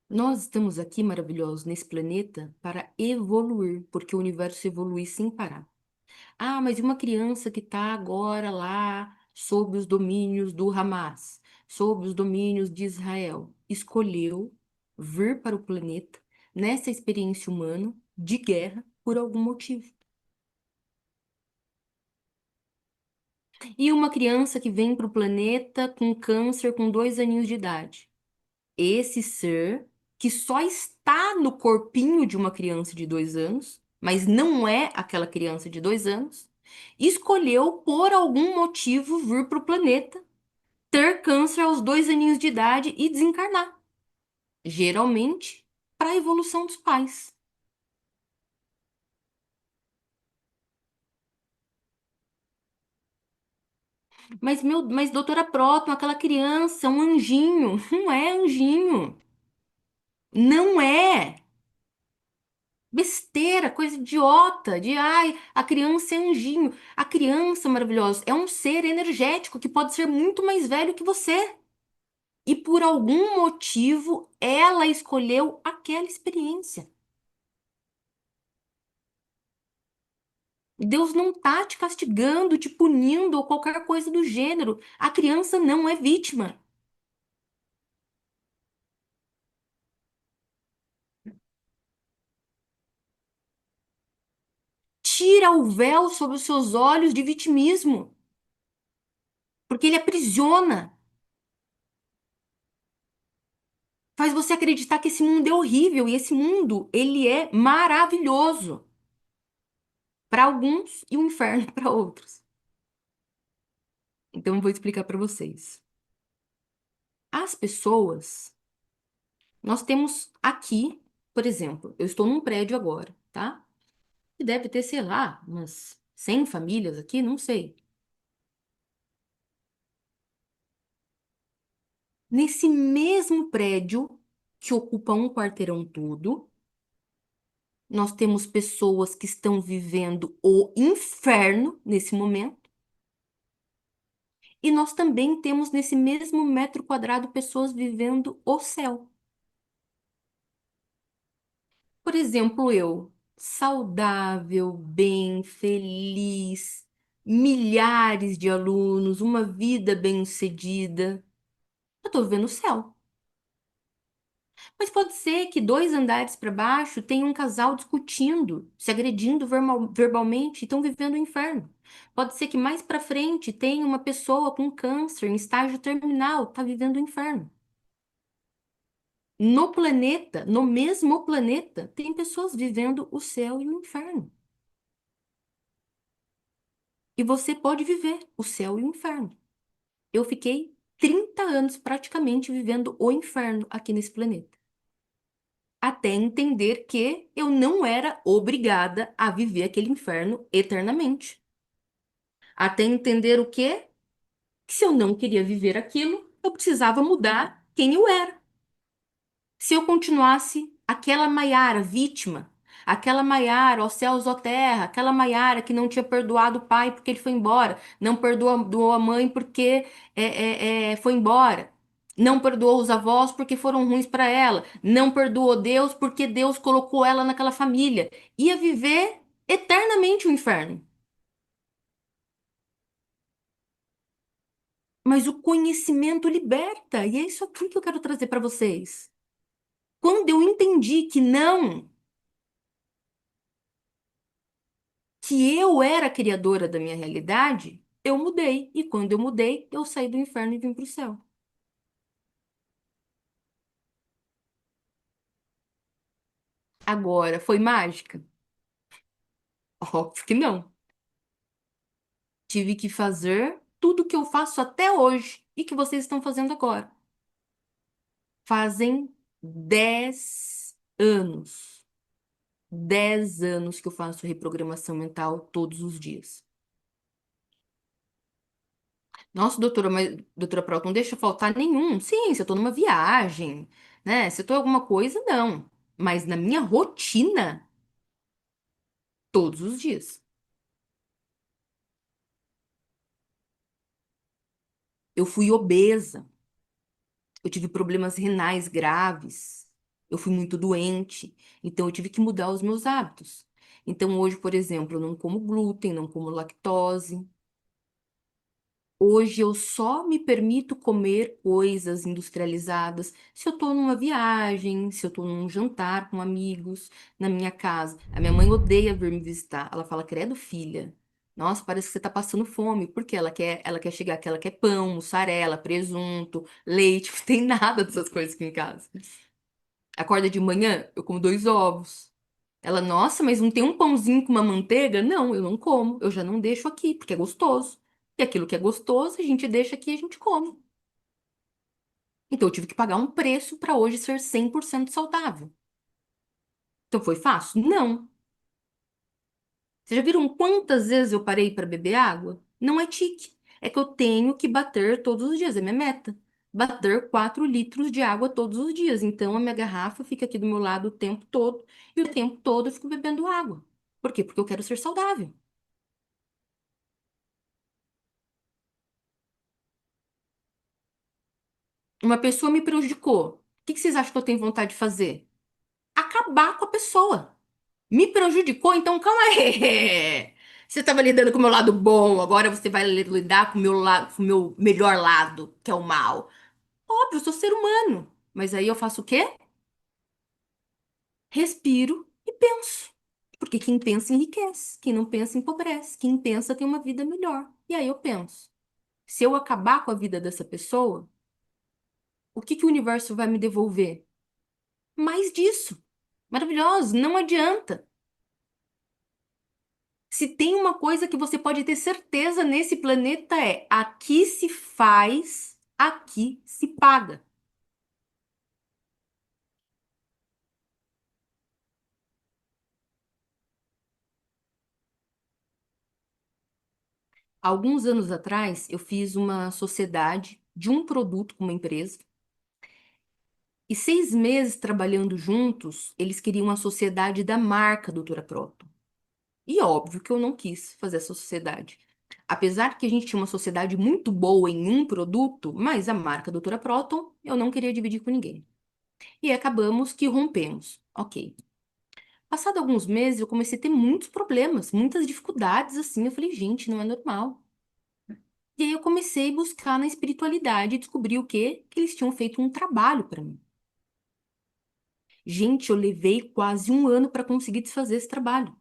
Nós estamos aqui maravilhosos nesse planeta para evoluir, porque o universo evolui sem parar. Ah, mas e uma criança que está agora lá sob os domínios do Hamas, sob os domínios de Israel, escolheu vir para o planeta nessa experiência humana de guerra por algum motivo. E uma criança que vem para o planeta com câncer com 2 aninhos de idade. Esse ser que só está no corpinho de uma criança de 2 anos, mas não é aquela criança de 2 anos, escolheu por algum motivo vir para o planeta, ter câncer aos 2 aninhos de idade e desencarnar. Geralmente, para a evolução dos pais. Mas doutora Próton, aquela criança, um anjinho. Não é anjinho. Não é. Besteira, coisa idiota, de ai, a criança é anjinho. A criança maravilhosa é um ser energético que pode ser muito mais velho que você. E por algum motivo ela escolheu aquela experiência. Deus não tá te castigando, te punindo ou qualquer coisa do gênero. A criança não é vítima. Tira o véu sobre os seus olhos de vitimismo, porque ele aprisiona, faz você acreditar que esse mundo é horrível e esse mundo, ele é maravilhoso para alguns e um inferno para outros. Então eu vou explicar para vocês. As pessoas, nós temos aqui, por exemplo, eu estou num prédio agora, tá? E deve ter, sei lá, umas 100 famílias aqui, não sei. Nesse mesmo prédio, que ocupa um quarteirão todo, nós temos pessoas que estão vivendo o inferno nesse momento. E nós também temos nesse mesmo metro quadrado pessoas vivendo o céu. Por exemplo, eu, saudável, bem, feliz, milhares de alunos, uma vida bem-sucedida. Eu estou vivendo o céu. Mas pode ser que 2 andares para baixo tenha um casal discutindo, se agredindo verbalmente e estão vivendo o inferno. Pode ser que mais para frente tenha uma pessoa com câncer em estágio terminal, está vivendo o inferno. No planeta, no mesmo planeta, tem pessoas vivendo o céu e o inferno. E você pode viver o céu e o inferno. Eu fiquei 30 anos praticamente vivendo o inferno aqui nesse planeta. Até entender que eu não era obrigada a viver aquele inferno eternamente. Até entender o quê? Que se eu não queria viver aquilo, eu precisava mudar quem eu era. Se eu continuasse aquela Maiara vítima, aquela Maiara, ó céus, ó terra, aquela Maiara que não tinha perdoado o pai porque ele foi embora, não perdoou a mãe porque foi embora, não perdoou os avós porque foram ruins para ela, não perdoou Deus porque Deus colocou ela naquela família, ia viver eternamente o inferno. Mas o conhecimento liberta, e é isso aqui que eu quero trazer para vocês. Quando eu entendi que não, que eu era a criadora da minha realidade, eu mudei. E quando eu mudei, eu saí do inferno e vim para o céu. Agora, foi mágica? Óbvio que não. Tive que fazer tudo que eu faço até hoje e que vocês estão fazendo agora. Fazem 10 anos. 10 anos que eu faço reprogramação mental todos os dias. Nossa, doutora, mas, doutora Prota, não deixa faltar nenhum. Sim, se eu tô numa viagem, né? Se eu tô em alguma coisa, não. Mas na minha rotina, todos os dias. Eu fui obesa, eu tive problemas renais graves, eu fui muito doente, então eu tive que mudar os meus hábitos. Então hoje, por exemplo, eu não como glúten, não como lactose. Hoje eu só me permito comer coisas industrializadas se eu tô numa viagem, se eu tô num jantar com amigos, na minha casa. A minha mãe odeia vir me visitar. Ela fala, credo, filha. Nossa, parece que você tá passando fome. Porque ela quer chegar aqui, ela quer pão, mussarela, presunto, leite. Não tem nada dessas coisas aqui em casa. Acorda de manhã, eu como 2 ovos. Ela, nossa, mas não tem um pãozinho com uma manteiga? Não, eu não como. Eu já não deixo aqui, porque é gostoso. E aquilo que é gostoso, a gente deixa aqui e a gente come. Então eu tive que pagar um preço para hoje ser 100% saudável. Então foi fácil? Não. Vocês já viram quantas vezes eu parei para beber água? Não é tique. É que eu tenho que bater todos os dias, é minha meta. Bater 4 litros de água todos os dias. Então a minha garrafa fica aqui do meu lado o tempo todo. E o tempo todo eu fico bebendo água. Por quê? Porque eu quero ser saudável. Uma pessoa me prejudicou. O que que vocês acham que eu tenho vontade de fazer? Acabar com a pessoa. Me prejudicou, então calma aí. Você estava lidando com o meu lado bom, agora você vai lidar com o meu lado, com o meu melhor lado, que é o mal. Óbvio, eu sou ser humano. Mas aí eu faço o quê? Respiro e penso. Porque quem pensa enriquece, quem não pensa empobrece, quem pensa tem uma vida melhor. E aí eu penso, se eu acabar com a vida dessa pessoa, o que que o universo vai me devolver? Mais disso. Maravilhoso, não adianta. Se tem uma coisa que você pode ter certeza nesse planeta é: aqui se faz, aqui se paga. Alguns anos atrás, eu fiz uma sociedade de um produto com uma empresa e 6 meses trabalhando juntos, eles queriam a sociedade da marca Doutora Proton. E óbvio que eu não quis fazer essa sociedade. Apesar que a gente tinha uma sociedade muito boa em um produto, mas a marca Doutora Proton eu não queria dividir com ninguém. E acabamos que rompemos. Ok. Passado alguns meses, eu comecei a ter muitos problemas, muitas dificuldades, assim. Eu falei, gente, não é normal. E aí eu comecei a buscar na espiritualidade e descobri o quê? Que eles tinham feito um trabalho para mim. Gente, eu levei quase um ano para conseguir desfazer esse trabalho.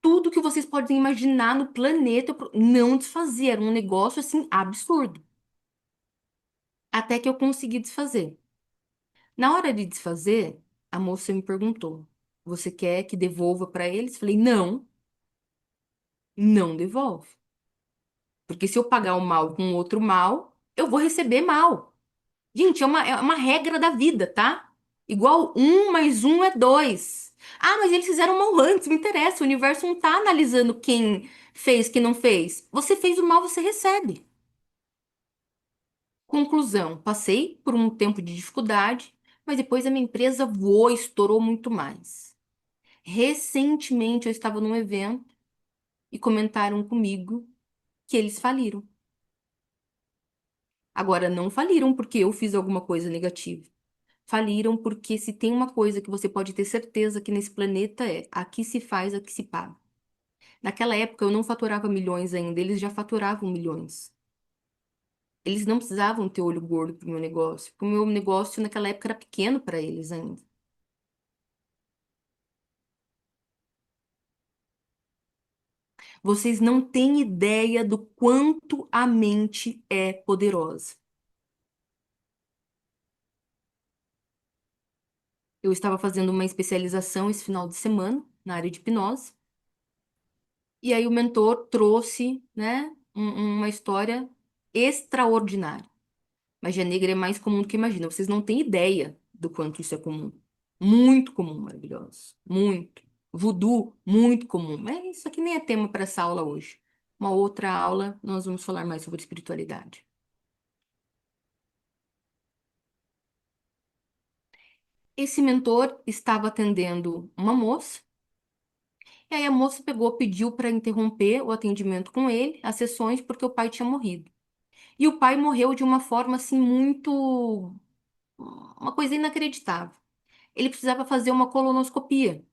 Tudo que vocês podem imaginar no planeta, não desfazia. Era um negócio, assim, absurdo. Até que eu consegui desfazer. Na hora de desfazer, a moça me perguntou: Você quer que devolva para eles? Falei: Não, não devolve. Porque se eu pagar o mal com outro mal, eu vou receber mal. Gente, é uma regra da vida, tá? Igual 1 mais 1 é 2. Ah, mas eles fizeram mal antes, me interessa. O universo não tá analisando quem fez, quem não fez. Você fez o mal, você recebe. Conclusão: passei por um tempo de dificuldade, mas depois a minha empresa voou, estourou muito mais. Recentemente eu estava num evento e comentaram comigo que eles faliram. Agora, não faliram porque eu fiz alguma coisa negativa. Faliram porque se tem uma coisa que você pode ter certeza que nesse planeta é: aqui se faz, aqui se paga. Naquela época eu não faturava milhões ainda, eles já faturavam milhões. Eles não precisavam ter olho gordo pro meu negócio, porque o meu negócio naquela época era pequeno para eles ainda. Vocês não têm ideia do quanto a mente é poderosa. Eu estava fazendo uma especialização esse final de semana na área de hipnose. E aí o mentor trouxe, né, uma história extraordinária. Magia negra é mais comum do que imagina. Vocês não têm ideia do quanto isso é comum. Muito comum, maravilhoso. Muito. Voodoo, muito comum. Mas isso aqui nem é tema para essa aula hoje. Uma outra aula, nós vamos falar mais sobre espiritualidade. Esse mentor estava atendendo uma moça, e aí a moça pegou, pediu para interromper o atendimento com ele, as sessões, porque o pai tinha morrido. E o pai morreu de uma forma assim muito, uma coisa inacreditável. Ele precisava fazer uma colonoscopia.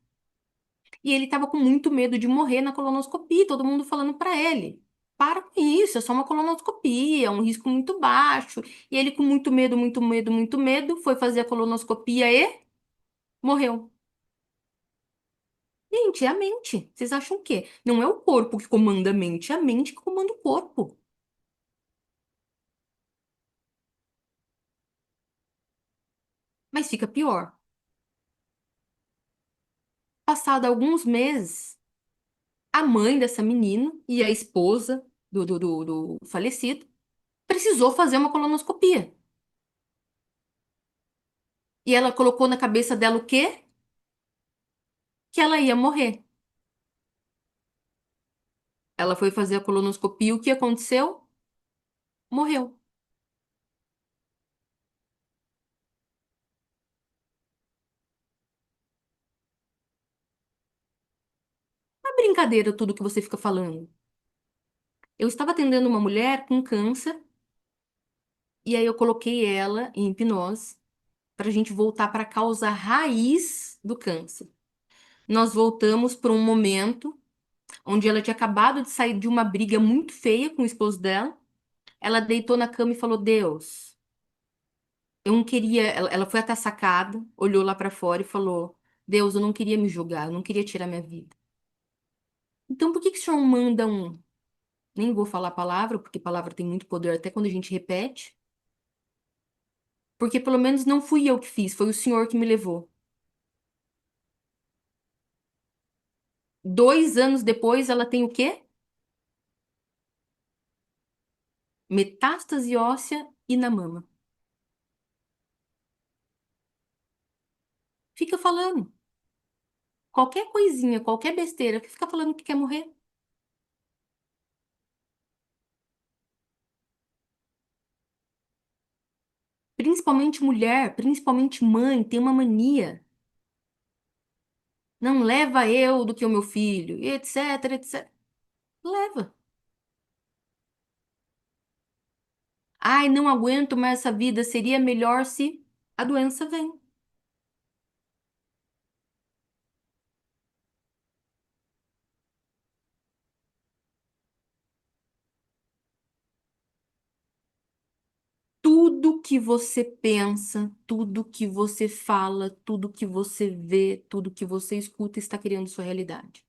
E ele estava com muito medo de morrer na colonoscopia, todo mundo falando para ele. Para com isso, é só uma colonoscopia, é um risco muito baixo. E ele, com muito medo, muito medo, muito medo, foi fazer a colonoscopia e morreu. Gente, é a mente. Vocês acham o quê? Não é o corpo que comanda a mente, é a mente que comanda o corpo. Mas fica pior. Passado alguns meses, a mãe dessa menina e a esposa do falecido precisou fazer uma colonoscopia. E ela colocou na cabeça dela o quê? Que ela ia morrer. Ela foi fazer a colonoscopia, o que aconteceu? Morreu. Não é brincadeira tudo que você fica falando. Eu estava atendendo uma mulher com câncer e aí eu coloquei ela em hipnose para a gente voltar para a causa raiz do câncer. Nós voltamos para um momento onde ela tinha acabado de sair de uma briga muito feia com o esposo dela. Ela deitou na cama e falou: Deus, eu não queria. Ela foi até a sacada, olhou lá para fora e falou: Deus, eu não queria me julgar, eu não queria tirar minha vida. Então por que que o senhor manda um. Nem vou falar palavra, porque palavra tem muito poder até quando a gente repete. Porque pelo menos não fui eu que fiz, foi o senhor que me levou. 2 anos depois, ela tem o quê? Metástase óssea e na mama. Fica falando. Qualquer coisinha, qualquer besteira, fica falando que quer morrer. Principalmente mulher, principalmente mãe, tem uma mania. Não leva eu do que o meu filho, e etc, etc. Leva. Ai, não aguento mais essa vida, seria melhor se a doença vem. Tudo que você pensa, tudo que você fala, tudo que você vê, tudo que você escuta está criando sua realidade.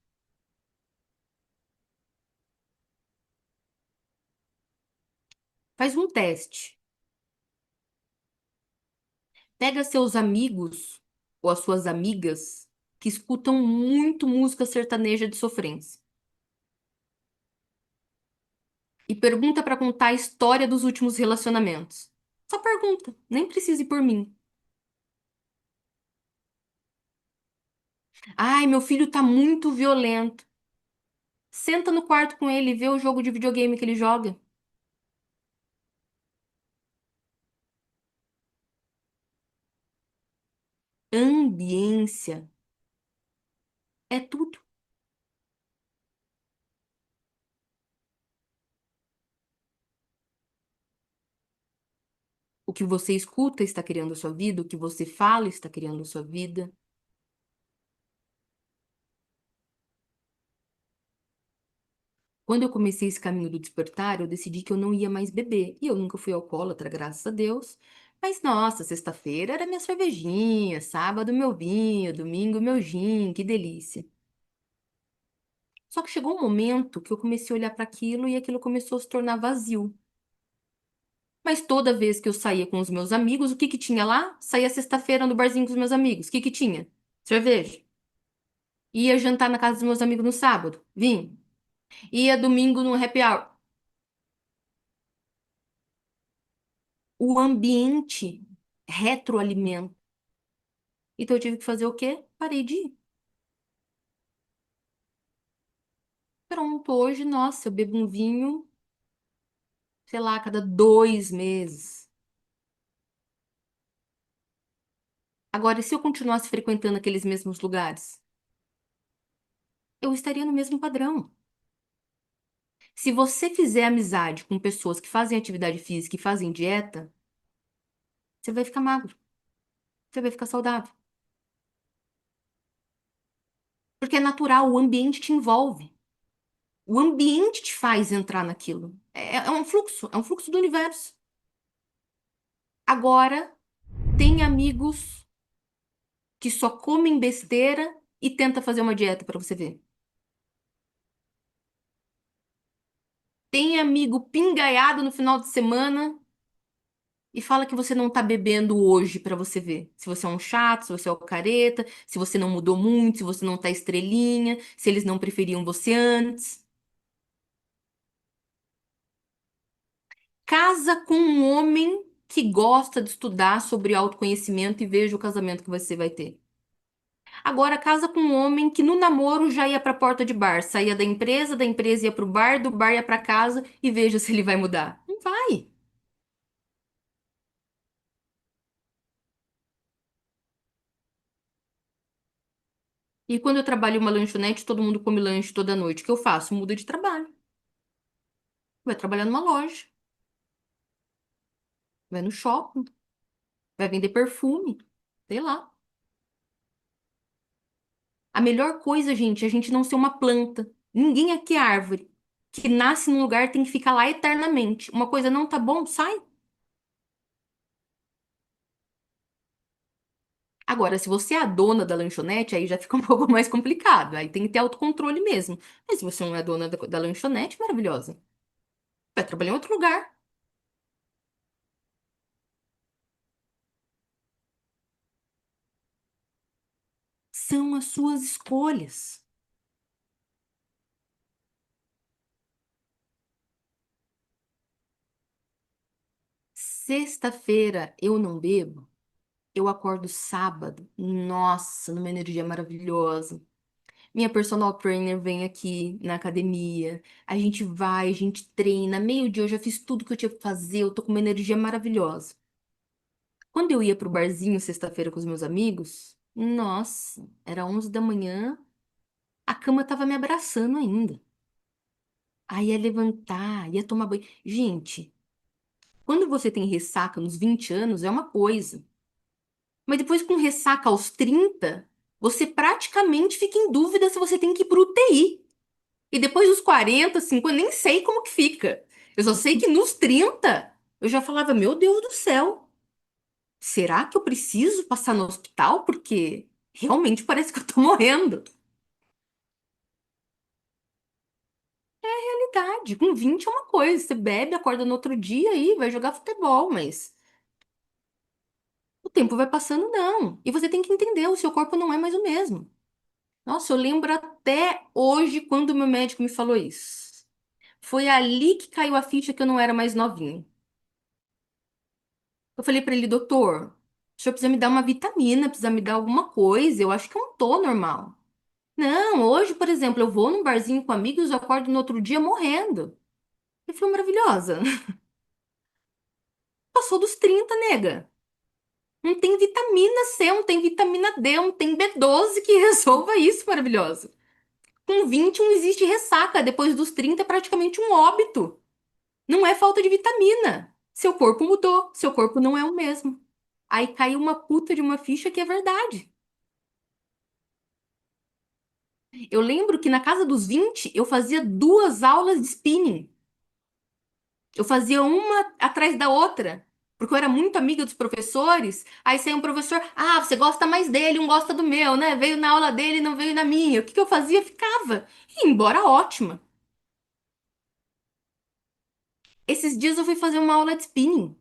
Faz um teste. Pega seus amigos ou as suas amigas que escutam muito música sertaneja de sofrência e pergunta para contar a história dos últimos relacionamentos. Só pergunta, nem precisa ir por mim. Ai, meu filho tá muito violento. Senta no quarto com ele e vê o jogo de videogame que ele joga. Ambiência é tudo. O que você escuta está criando a sua vida, o que você fala está criando a sua vida. Quando eu comecei esse caminho do despertar, eu decidi que eu não ia mais beber. E eu nunca fui alcoólatra, graças a Deus. Mas nossa, sexta-feira era minha cervejinha, sábado meu vinho, domingo meu gin, que delícia. Só que chegou um momento que eu comecei a olhar para aquilo e aquilo começou a se tornar vazio. Mas toda vez que eu saía com os meus amigos, o que que tinha lá? Saía sexta-feira no barzinho com os meus amigos. O que que tinha? Cerveja. Ia jantar na casa dos meus amigos no sábado. Vinho. Ia domingo no happy hour. O ambiente retroalimenta. Então eu tive que fazer o quê? Parei de ir. Pronto, hoje, nossa, eu bebo um vinho, sei lá, a cada 2 meses. Agora, e se eu continuasse frequentando aqueles mesmos lugares? Eu estaria no mesmo padrão. Se você fizer amizade com pessoas que fazem atividade física e fazem dieta, você vai ficar magro, você vai ficar saudável. Porque é natural, o ambiente te envolve. O ambiente te faz entrar naquilo. É um fluxo do universo. Agora, tem amigos que só comem besteira e tenta fazer uma dieta pra você ver. Tem amigo pingaiado no final de semana e fala que você não tá bebendo hoje pra você ver. Se você é um chato, se você é o careta, se você não mudou muito, se você não tá estrelinha, se eles não preferiam você antes. Casa com um homem que gosta de estudar sobre autoconhecimento e veja o casamento que você vai ter. Agora, casa com um homem que no namoro já ia pra porta de bar, saía da empresa ia pro bar, do bar ia pra casa e veja se ele vai mudar. Não vai. E quando eu trabalho em uma lanchonete, todo mundo come lanche toda noite. O que eu faço? Muda de trabalho. Vai trabalhar numa loja, vai no shopping, vai vender perfume, sei lá. A melhor coisa, gente, é a gente não ser uma planta. Ninguém aqui é árvore. Que nasce num lugar tem que ficar lá eternamente. Uma coisa não tá bom, sai. Agora, se você é a dona da lanchonete, aí já fica um pouco mais complicado. Aí tem que ter autocontrole mesmo. Mas se você não é a dona da lanchonete, maravilhosa. Vai trabalhar em outro lugar. São as suas escolhas. Sexta-feira eu não bebo. Eu acordo sábado. Nossa, numa energia maravilhosa. Minha personal trainer vem aqui na academia. A gente vai, a gente treina. Meio-dia eu já fiz tudo que eu tinha que fazer. Eu tô com uma energia maravilhosa. Quando eu ia pro barzinho sexta-feira com os meus amigos, nossa, era 11 da manhã, a cama tava me abraçando ainda. Aí ia levantar, ia tomar banho. Gente, quando você tem ressaca nos 20 anos é uma coisa. Mas depois com ressaca aos 30, você praticamente fica em dúvida se você tem que ir pro UTI. E depois dos 40, 50, nem sei como que fica. Eu só sei que nos 30 eu já falava, meu Deus do céu, será que eu preciso passar no hospital? Porque realmente parece que eu tô morrendo. Realidade, com 20 é uma coisa, você bebe, acorda no outro dia e vai jogar futebol, mas o tempo vai passando, não. E você tem que entender, o seu corpo não é mais o mesmo. Nossa, eu lembro até hoje quando o meu médico me falou isso. Foi ali que caiu a ficha que eu não era mais novinha. Eu falei pra ele, doutor, o senhor precisa me dar uma vitamina, precisa me dar alguma coisa. Eu acho que eu não tô normal. Não, hoje, por exemplo, eu vou num barzinho com amigos, eu acordo no outro dia morrendo. Ele falou, maravilhosa. Passou dos 30, nega. Não tem vitamina C, não tem vitamina D, não tem B12 que resolva isso, maravilhosa. Com 20 não existe ressaca. Depois dos 30 é praticamente um óbito. Não é falta de vitamina. Seu corpo mudou, seu corpo não é o mesmo. Aí caiu uma puta de uma ficha que é verdade. Eu lembro que na casa dos 20 eu fazia duas aulas de spinning. Eu fazia uma atrás da outra, porque eu era muito amiga dos professores. Aí saiu um professor, ah, você gosta mais dele, um gosta do meu, né? Veio na aula dele, não veio na minha. O que que eu fazia? Ficava. E ia embora ótima. Esses dias eu fui fazer uma aula de spinning.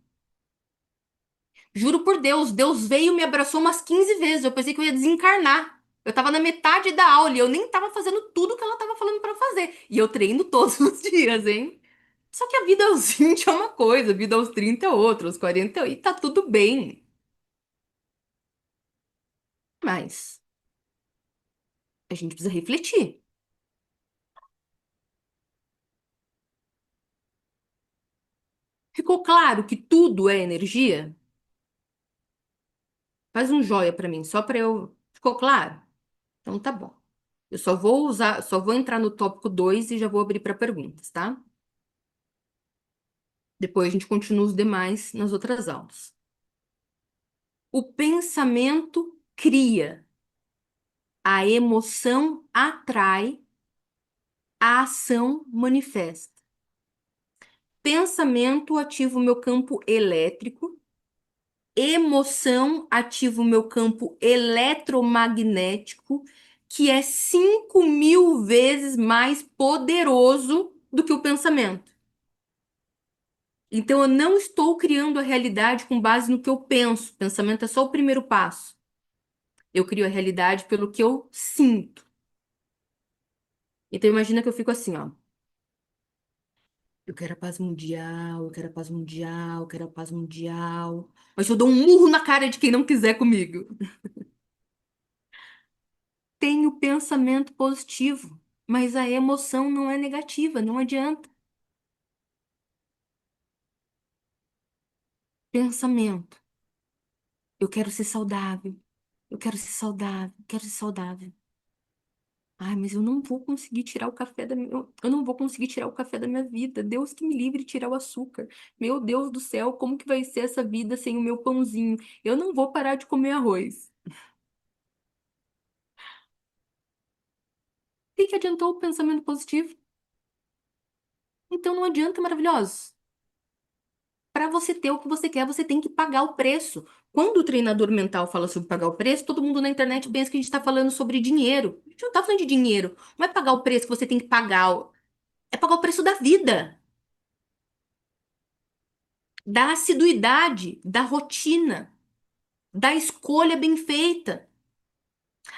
Juro por Deus, Deus veio e me abraçou umas 15 vezes. Eu pensei que eu ia desencarnar. Eu tava na metade da aula e eu nem tava fazendo tudo que ela tava falando pra eu fazer. E eu treino todos os dias, hein? Só que a vida aos 20 é uma coisa, a vida aos 30 é outra, aos 40 e tá tudo bem. Mas a gente precisa refletir. Ficou claro que tudo é energia? Faz um joia pra mim, só pra eu. Ficou claro? Então tá bom. Eu só vou usar, só vou entrar no tópico 2 e já vou abrir para perguntas, tá? Depois a gente continua os demais nas outras aulas. O pensamento cria, a emoção atrai A ação manifesta. Pensamento ativa o meu campo elétrico. Emoção ativa o meu campo eletromagnético, que é 5.000 vezes mais poderoso do que o pensamento. Então, eu não estou criando a realidade com base no que eu penso. Pensamento é só o primeiro passo. Eu crio a realidade pelo que eu sinto. Então, imagina que eu fico assim, ó. Eu quero a paz mundial, eu quero a paz mundial, eu quero a paz mundial. Mas eu dou um murro na cara de quem não quiser comigo. Tenho pensamento positivo, mas a emoção não é negativa, não adianta. Pensamento. Eu quero ser saudável. Eu quero ser saudável. Eu quero ser saudável. Ai, mas eu não vou conseguir tirar o café da minha... Eu não vou conseguir tirar o café da minha vida. Deus que me livre de tirar o açúcar. Meu Deus do céu, como que vai ser essa vida sem o meu pãozinho? Eu não vou parar de comer arroz. O que que adiantou o pensamento positivo? Então não adianta, maravilhosos. Para você ter o que você quer, você tem que pagar o preço. Quando o treinador mental fala sobre pagar o preço, todo mundo na internet pensa que a gente está falando sobre dinheiro. A gente não está falando de dinheiro. Não é pagar o preço que você tem que pagar. É pagar o preço da vida, da assiduidade, da rotina, da escolha bem feita.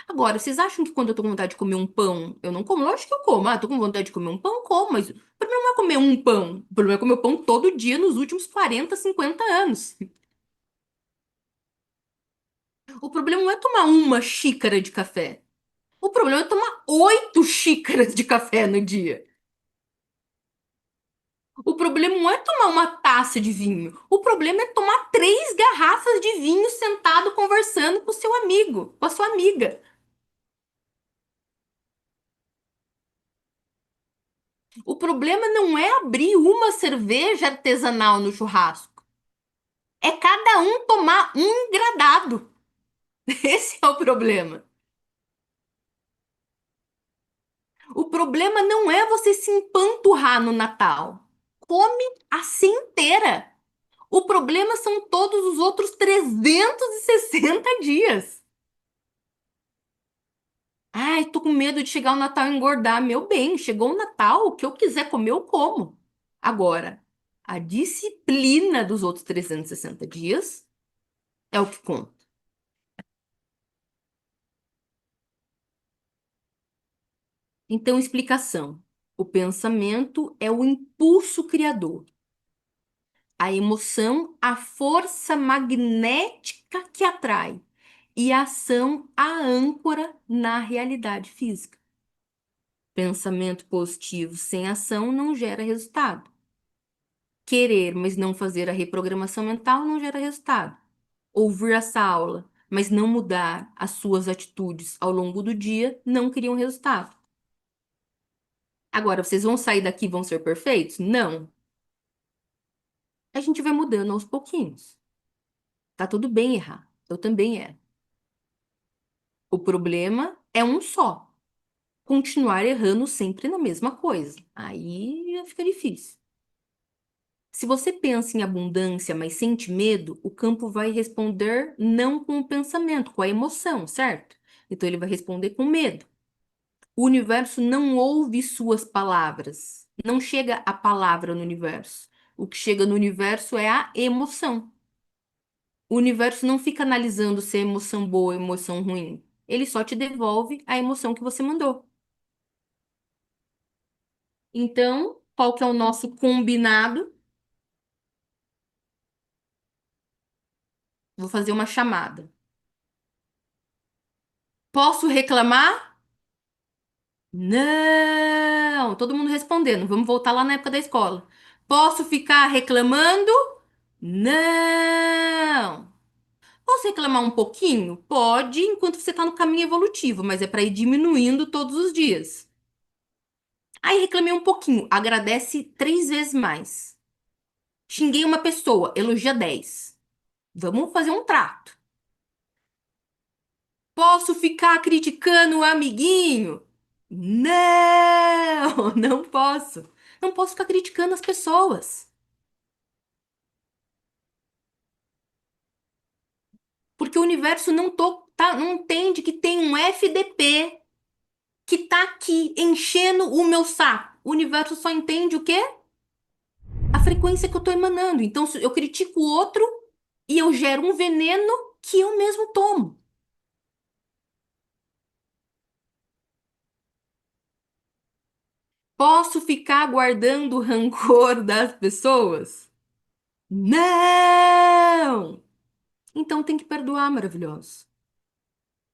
Agora, vocês acham que quando eu tô com vontade de comer um pão, eu não como? Lógico que eu como. Ah, tô com vontade de comer um pão, eu como. Mas o problema não é comer um pão. O problema é comer pão todo dia nos últimos 40, 50 anos. O problema não é tomar uma xícara de café. O problema é tomar 8 xícaras de café no dia. O problema não é tomar uma taça de vinho. O problema é tomar 3 garrafas de vinho sentado conversando com o seu amigo, com a sua amiga. O problema não é abrir uma cerveja artesanal no churrasco. É cada um tomar um engradado. Esse é o problema. O problema não é você se empanturrar no Natal. Come a ceia inteira. O problema são todos os outros 360 dias. Ai, tô com medo de chegar o Natal e engordar. Meu bem, chegou o Natal, o que eu quiser comer, eu como. Agora, a disciplina dos outros 360 dias é o que conta. Então, explicação. O pensamento é o impulso criador. A emoção, a força magnética que atrai. E a ação, a âncora na realidade física. Pensamento positivo sem ação não gera resultado. Querer, mas não fazer a reprogramação mental não gera resultado. Ouvir essa aula, mas não mudar as suas atitudes ao longo do dia, não criam resultado. Agora, vocês vão sair daqui e vão ser perfeitos? Não. A gente vai mudando aos pouquinhos. Tá tudo bem errar. Eu também erro. O problema é um só. Continuar errando sempre na mesma coisa. Aí fica difícil. Se você pensa em abundância, mas sente medo, o campo vai responder não com o pensamento, com a emoção, certo? Então ele vai responder com medo. O universo não ouve suas palavras. Não chega a palavra no universo. O que chega no universo é a emoção. O universo não fica analisando se é emoção boa ou emoção ruim. Ele só te devolve a emoção que você mandou. Então, qual que é o nosso combinado? Vou fazer uma chamada. Posso reclamar? Não! Todo mundo respondendo. Vamos voltar lá na época da escola. Posso ficar reclamando? Não! Posso reclamar um pouquinho? Pode, enquanto você está no caminho evolutivo, mas é para ir diminuindo todos os dias. Aí reclamei um pouquinho, agradece 3 vezes mais. Xinguei uma pessoa, elogia 10. Vamos fazer um trato. Posso ficar criticando o amiguinho? Não, não posso. Não posso ficar criticando as pessoas. Porque o universo não entende que tem um FDP que tá aqui enchendo o meu saco. O universo só entende o quê? A frequência que eu tô emanando. Então, se eu critico o outro e eu gero um veneno que eu mesmo tomo. Posso ficar guardando o rancor das pessoas? Não! Então tem que perdoar, maravilhoso.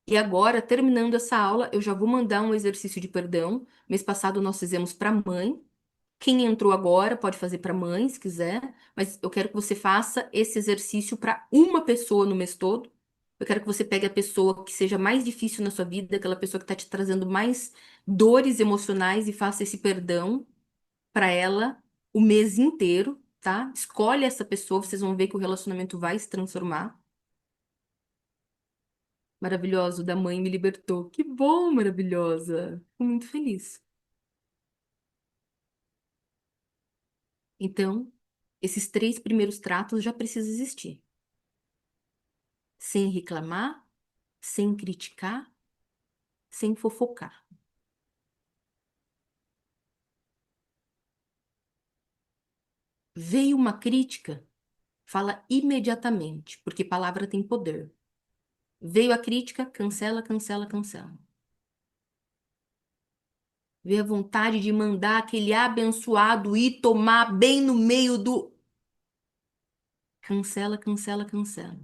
E agora, terminando essa aula, eu já vou mandar um exercício de perdão. Mês passado nós fizemos para mãe. Quem entrou agora pode fazer para mãe, se quiser, mas eu quero que você faça esse exercício para uma pessoa no mês todo. Eu quero que você pegue a pessoa que seja mais difícil na sua vida, aquela pessoa que está te trazendo mais dores emocionais e faça esse perdão para ela o mês inteiro, tá? Escolhe essa pessoa, vocês vão ver que o relacionamento vai se transformar. Maravilhoso, da mãe me libertou. Que bom, maravilhosa. Fico muito feliz. Então, esses três primeiros tratos já precisam existir. Sem reclamar, sem criticar, sem fofocar. Veio uma crítica, fala imediatamente, porque palavra tem poder. Veio a crítica, cancela, cancela, cancela. Veio a vontade de mandar aquele abençoado ir tomar bem no meio do. Cancela, cancela, cancela.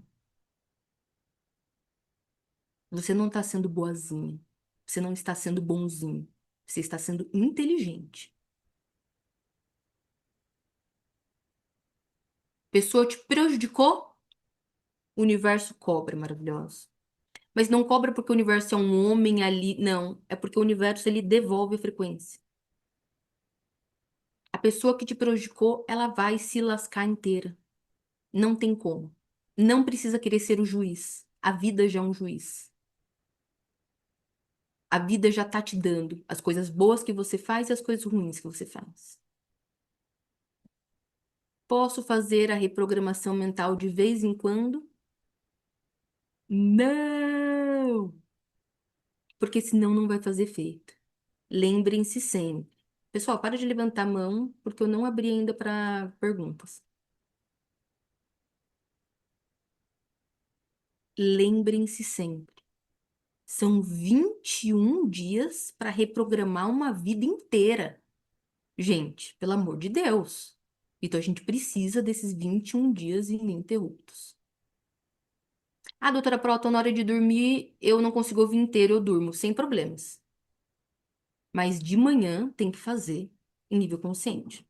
Você não está sendo boazinha. Você não está sendo bonzinho. Você está sendo inteligente. Pessoa te prejudicou, o universo cobra, maravilhoso. Mas não cobra porque o universo é um homem ali, não. É porque o universo ele devolve a frequência. A pessoa que te prejudicou, ela vai se lascar inteira. Não tem como. Não precisa querer ser o juiz. A vida já é um juiz. A vida já tá te dando as coisas boas que você faz e as coisas ruins que você faz. Posso fazer a reprogramação mental de vez em quando? Não! Porque senão não vai fazer efeito. Lembrem-se sempre. Pessoal, para de levantar a mão, porque eu não abri ainda para perguntas. Lembrem-se sempre. São 21 dias para reprogramar uma vida inteira. Gente, pelo amor de Deus. Então a gente precisa desses 21 dias ininterruptos. Ah, doutora Prota, na hora de dormir eu não consigo ouvir inteiro, eu durmo, sem problemas. Mas de manhã tem que fazer em nível consciente.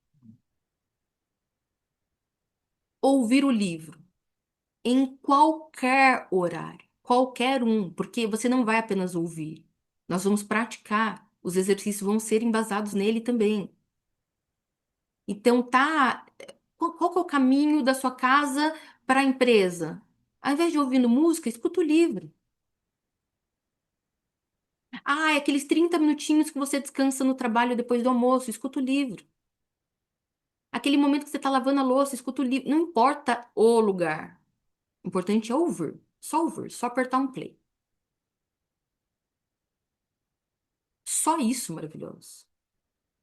Ouvir o livro em qualquer horário, qualquer um, porque você não vai apenas ouvir. Nós vamos praticar, os exercícios vão ser embasados nele também. Então, tá. Qual que é o caminho da sua casa para a empresa? Ao invés de ouvindo música, escuta o livro. Ah, é aqueles 30 minutinhos que você descansa no trabalho depois do almoço, escuta o livro. Aquele momento que você está lavando a louça, escuta o livro. Não importa o lugar. O importante é ouvir, só apertar um play. Só isso, maravilhoso,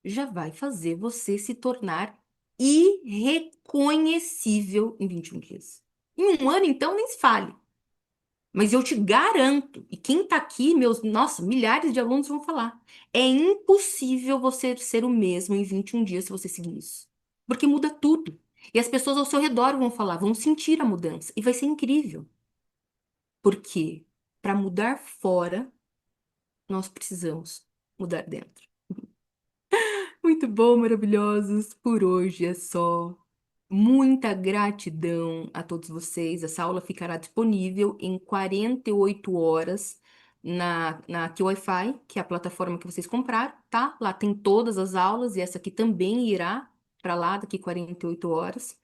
já vai fazer você se tornar irreconhecível em 21 dias. Em um ano, então, nem se fale. Mas eu te garanto, e quem tá aqui, meus, nossa, milhares de alunos vão falar, é impossível você ser o mesmo em 21 dias se você seguir isso. Porque muda tudo. E as pessoas ao seu redor vão falar, vão sentir a mudança. E vai ser incrível. Porque para mudar fora, nós precisamos mudar dentro. Muito bom, maravilhosos. Por hoje é só. Muita gratidão a todos vocês. Essa aula ficará disponível em 48 horas na QWiFi, que é a plataforma que vocês compraram, tá? Lá tem todas as aulas e essa aqui também irá para lá daqui 48 horas.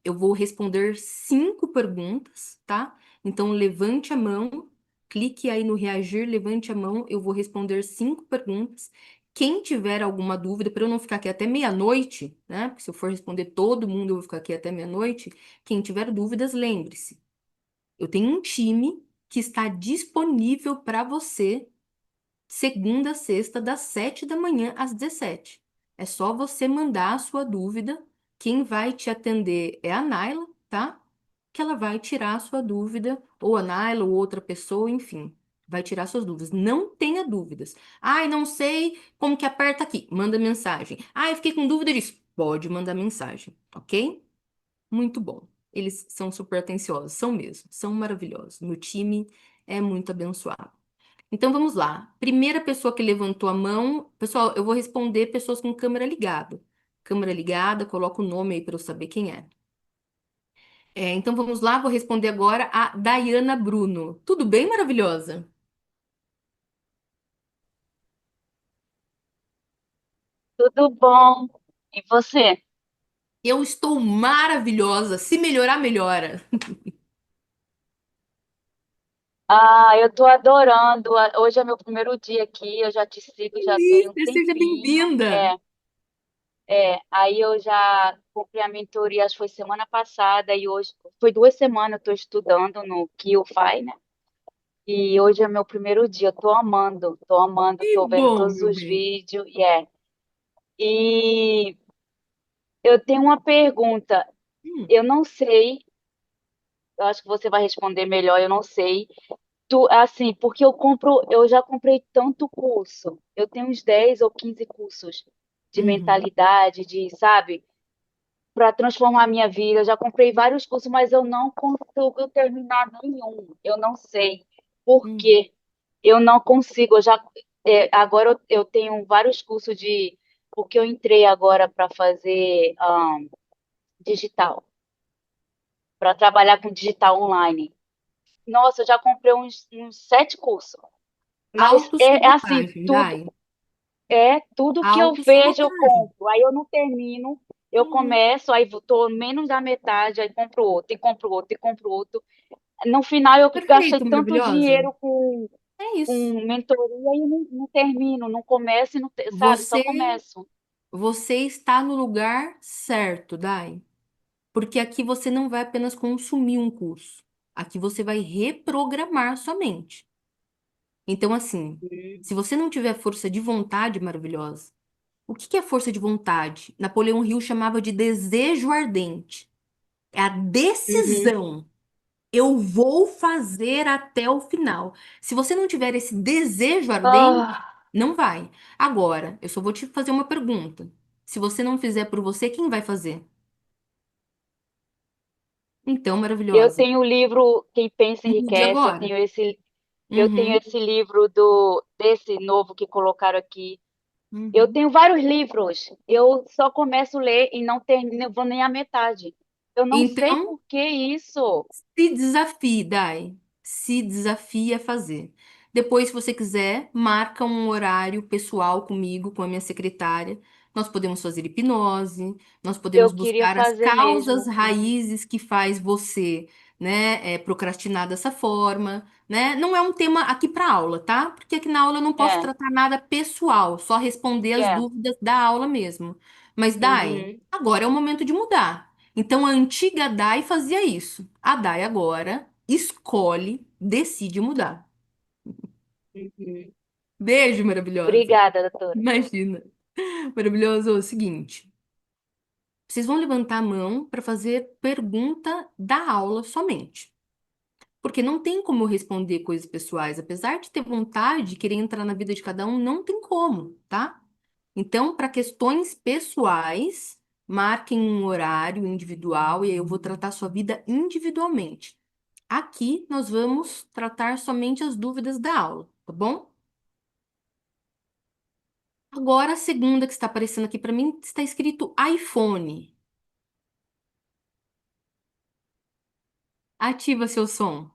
Eu vou responder 5 perguntas, tá? Então levante a mão clique aí no reagir, levante a mão, eu vou responder 5 perguntas. Quem tiver alguma dúvida, para eu não ficar aqui até meia-noite, né? Porque se eu for responder todo mundo, eu vou ficar aqui até meia-noite. Quem tiver dúvidas, lembre-se, eu tenho um time que está disponível para você segunda a sexta, das 7 da manhã às 17. É só você mandar a sua dúvida. Quem vai te atender é a Naila, tá? Que ela vai tirar a sua dúvida, ou a Naila, ou outra pessoa, enfim, vai tirar suas dúvidas. Não tenha dúvidas. Ai, não sei como que aperta aqui. Manda mensagem. Ai, fiquei com dúvida disso. Pode mandar mensagem, ok? Muito bom. Eles são super atenciosos, são mesmo, são maravilhosos. Meu time é muito abençoado. Então vamos lá. Primeira pessoa que levantou a mão, pessoal, eu vou responder pessoas com câmera ligada. Câmera ligada, coloca o nome aí para eu saber quem é. Então vamos lá, vou responder agora a Dayana Bruno. Tudo bem, maravilhosa? Tudo bom? E você? Eu estou maravilhosa. Se melhorar, melhora. Ah, eu tô adorando. Hoje é meu primeiro dia aqui, eu já te sigo, já tem um Delícia, seja tempinho. bem-vinda. Aí eu já comprei a mentoria, acho que foi semana passada, e hoje foi 2 semanas, eu tô estudando no Kiofy, né? E hoje é meu primeiro dia, eu tô amando, Que tô vendo bom, todos meu os bem. vídeos, E eu tenho uma pergunta, Hum, eu não sei, eu acho que você vai responder melhor, eu não sei. Assim, porque eu já comprei tanto curso. Eu tenho uns 10 ou 15 cursos de uhum, mentalidade, sabe, para transformar a minha vida. Eu já comprei vários cursos, mas eu não consigo terminar nenhum. Eu não sei por uhum. quê. Eu não consigo. Agora eu tenho vários cursos porque eu entrei agora para fazer digital, para trabalhar com digital online. Nossa, eu já comprei uns 7 cursos. Mas é assim, Autossabotagem, Dai. tudo que eu vejo eu Autossabotagem. compro. Aí eu não termino, eu Uhum. começo, aí tô menos da metade, aí compro outro, e compro outro, e compro outro. No final eu gastei Perfeito, tanto maravilhosa. dinheiro É com isso. mentoria e não termino, não começo, e não, sabe? Só Você, começo. você está no lugar certo, Dai. Porque aqui você não vai apenas consumir um curso. Aqui você vai reprogramar sua mente. Então, assim, se você não tiver força de vontade maravilhosa, o que que é força de vontade? Napoleão Hill chamava de desejo ardente. É a Uhum. decisão. Eu vou fazer até o final. Se você não tiver esse desejo ardente, Ah, não vai. Agora, eu só vou te fazer uma pergunta. Se você não fizer por você, quem vai fazer? Então, eu maravilhosa. tenho o livro Quem Pensa Mude Enriquece, agora. eu tenho Uhum, esse livro desse novo que colocaram aqui. Eu uhum. tenho vários livros. Eu só começo a ler e não termino, eu vou nem à metade. Eu não sei Então, por que isso. se desafie, Dai. Se desafie a fazer. Depois, se você quiser, marca um horário pessoal comigo, com a minha secretária. Nós podemos fazer hipnose, nós podemos Eu queria buscar as fazer causas mesmo. Uhum. raízes que faz você, né, procrastinar dessa forma, né? Não é um tema aqui para aula, tá? Porque aqui na aula eu não posso É, tratar nada pessoal, só responder as é. dúvidas da aula mesmo. Mas, Dai, Uhum, agora é o momento de mudar. Então a antiga Dai fazia isso. A Dai agora escolhe, decide mudar. uhum. Beijo, maravilhosa. Obrigada, doutora. Imagina. Maravilhoso. É o seguinte, vocês vão levantar a mão para fazer pergunta da aula somente. Porque não tem como eu responder coisas pessoais. Apesar de ter vontade, querer entrar na vida de cada um, não tem como, tá? Então, para questões pessoais, marquem um horário individual e aí eu vou tratar sua vida individualmente. Aqui nós vamos tratar somente as dúvidas da aula, tá bom? Agora, a segunda que está aparecendo aqui para mim está escrito iPhone. Ativa seu som.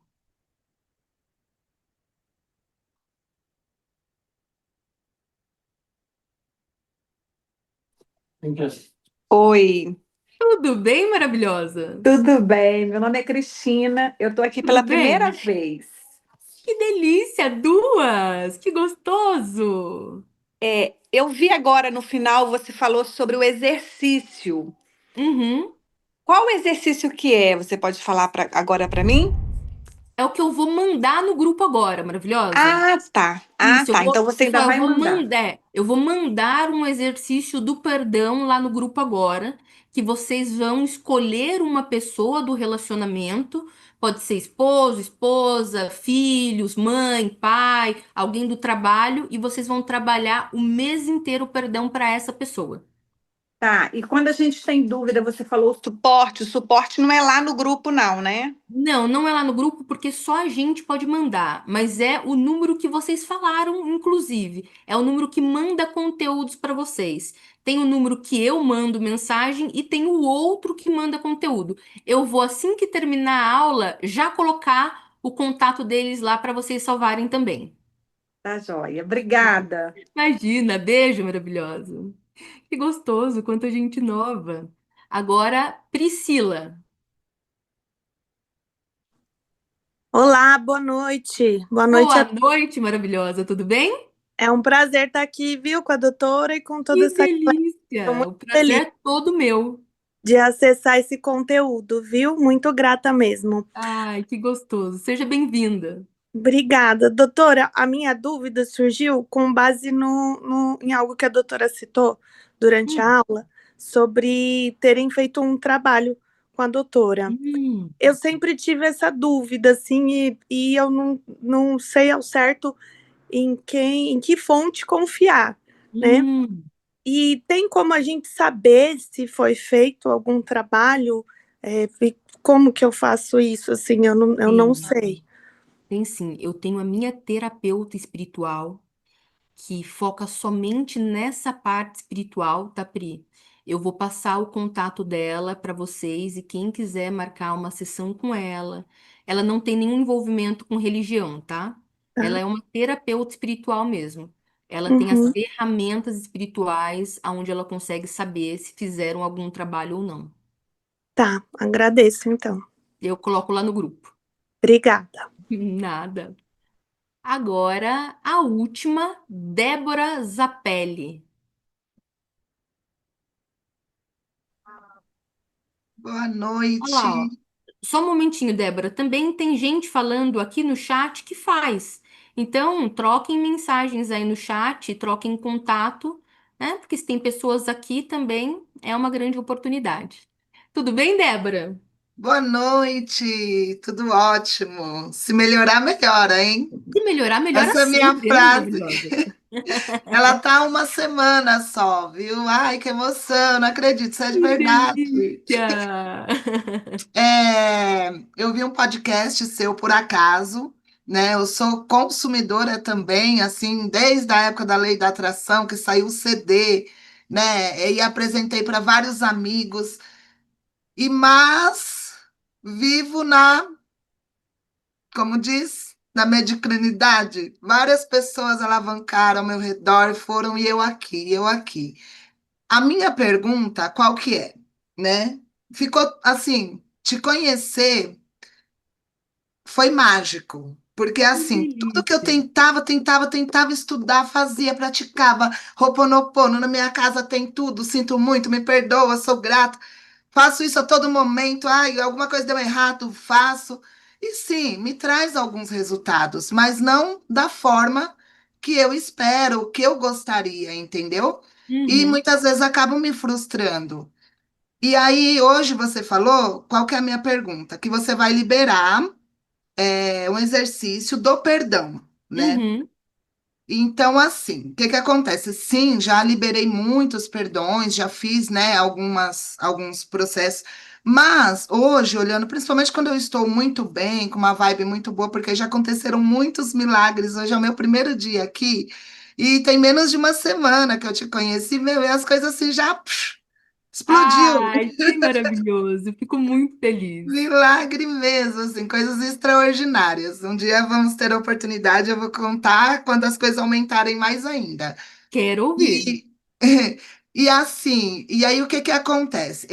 Oi, Tudo bem, maravilhosa? tudo bem? Meu nome é Cristina. Eu estou aqui Tudo pela primeira bem? vez. Que delícia! Duas! Que gostoso! Eu vi agora no final, você falou sobre o exercício. Uhum. Qual exercício que é? Você pode falar agora para mim? É o que eu vou mandar no grupo agora, maravilhosa. Ah, tá. Ah, Isso, tá. Então você ainda pessoal, vai mandar. eu vou mandar um exercício do perdão lá no grupo agora, que vocês vão escolher uma pessoa do relacionamento, pode ser esposo, esposa, filhos, mãe, pai, alguém do trabalho, e vocês vão trabalhar o mês inteiro o perdão para essa pessoa. Tá. E quando a gente tem dúvida, você falou o suporte não é lá no grupo, não, né? Não, não é lá no grupo porque só a gente pode mandar, mas é o número que vocês falaram, inclusive. É o número que manda conteúdos para vocês. Tem o número que eu mando mensagem e tem o outro que manda conteúdo. Eu vou, assim que terminar a aula, já colocar o contato deles lá para vocês salvarem também. Tá joia. Obrigada. Imagina, beijo maravilhoso. Que gostoso, quanta gente nova. Agora, Priscila. Olá, boa noite. Boa noite. Boa noite, maravilhosa, tudo bem? É um prazer estar aqui, viu, com a doutora e com toda Que essa galera. Estou delícia! muito O prazer feliz é todo meu. de acessar esse conteúdo, viu? Muito grata mesmo. Ai, que gostoso. Seja bem-vinda. Obrigada. Doutora, a minha dúvida surgiu com base em algo que a doutora citou durante Hum, a aula, sobre terem feito um trabalho com a doutora. hum, Eu sempre tive essa dúvida, assim, e eu não sei ao certo em que fonte confiar, né? hum. E tem como a gente saber se foi feito algum trabalho? E como que eu faço isso? Assim, eu não Tem, sei. tem sim. Eu tenho a minha terapeuta espiritual que foca somente nessa parte espiritual, tá, Pri? Eu vou passar o contato dela para vocês e quem quiser marcar uma sessão com ela. Ela não tem nenhum envolvimento com religião, tá? Ela Tá? é uma terapeuta espiritual mesmo. Ela tem as Uhum, ferramentas espirituais onde ela consegue saber se fizeram algum trabalho ou não. tá, agradeço então. Eu coloco lá no grupo. Obrigada. Nada. Agora, a última, Débora Zapelli. Boa Olha lá, ó. noite. Só um momentinho, Débora. Também tem gente falando aqui no chat que faz. Então, troquem mensagens aí no chat, troquem contato, né? Porque se tem pessoas aqui também, é uma grande oportunidade. Tudo bem, Débora? Boa noite. Tudo ótimo. Se melhorar, melhora, hein? Se melhorar, melhora Essa é a minha sempre, né, frase. maravilhosa? Ela tá uma semana só, viu? Ai, que emoção, não acredito, isso é de Que verdade. delícia! Eu vi um podcast seu por acaso, né? Eu sou consumidora também, assim, desde a época da Lei da Atração, que saiu o CD, né? E apresentei para vários amigos. Mas vivo como diz, na mediocridade. Várias pessoas alavancaram ao meu redor, foram e eu aqui, eu aqui. A minha pergunta, qual que é, né? Ficou assim, te conhecer foi mágico. Porque, Que assim, tudo que eu delícia! tentava estudar, fazia, praticava. Ho'oponopono, na minha casa tem tudo, sinto muito, me perdoa, sou grata. Faço isso a todo momento. Ai, alguma coisa deu errado, faço. E sim, me traz alguns resultados, mas não da forma que eu espero, que eu gostaria, entendeu? E Uhum, muitas vezes acabo me frustrando. E aí, hoje você falou, qual que é a minha pergunta? Que você vai liberar um exercício do perdão, né? uhum, Então, assim, o que que acontece? Sim, já liberei muitos perdões, já fiz, né, alguns processos, mas hoje, olhando, principalmente quando eu estou muito bem, com uma vibe muito boa, porque já aconteceram muitos milagres, hoje é o meu primeiro dia aqui, e tem menos de uma semana que eu te conheci, meu, e as coisas assim já explodiu. ai, que maravilhoso! Fico muito feliz. Milagre mesmo, assim, coisas extraordinárias. Um dia vamos ter a oportunidade, eu vou contar quando as coisas aumentarem mais ainda. Quero ouvir. E, e assim, e aí o que que acontece?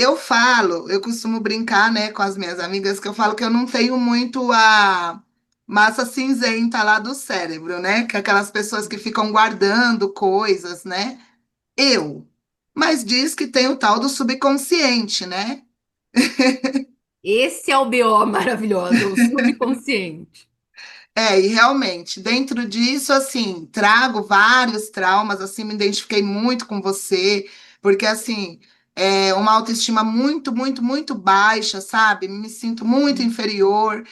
Eu costumo brincar, né, com as minhas amigas, que eu falo que eu não tenho muito massa cinzenta lá do cérebro, né? Que é aquelas pessoas que ficam guardando coisas, né? Eu. Mas diz que tem o tal do subconsciente, né? Esse é o BO maravilhoso, o subconsciente. E realmente, dentro disso, assim, trago vários traumas, assim, me identifiquei muito com você, porque, assim, é uma autoestima muito, muito, muito baixa, sabe? Me sinto muito inferior.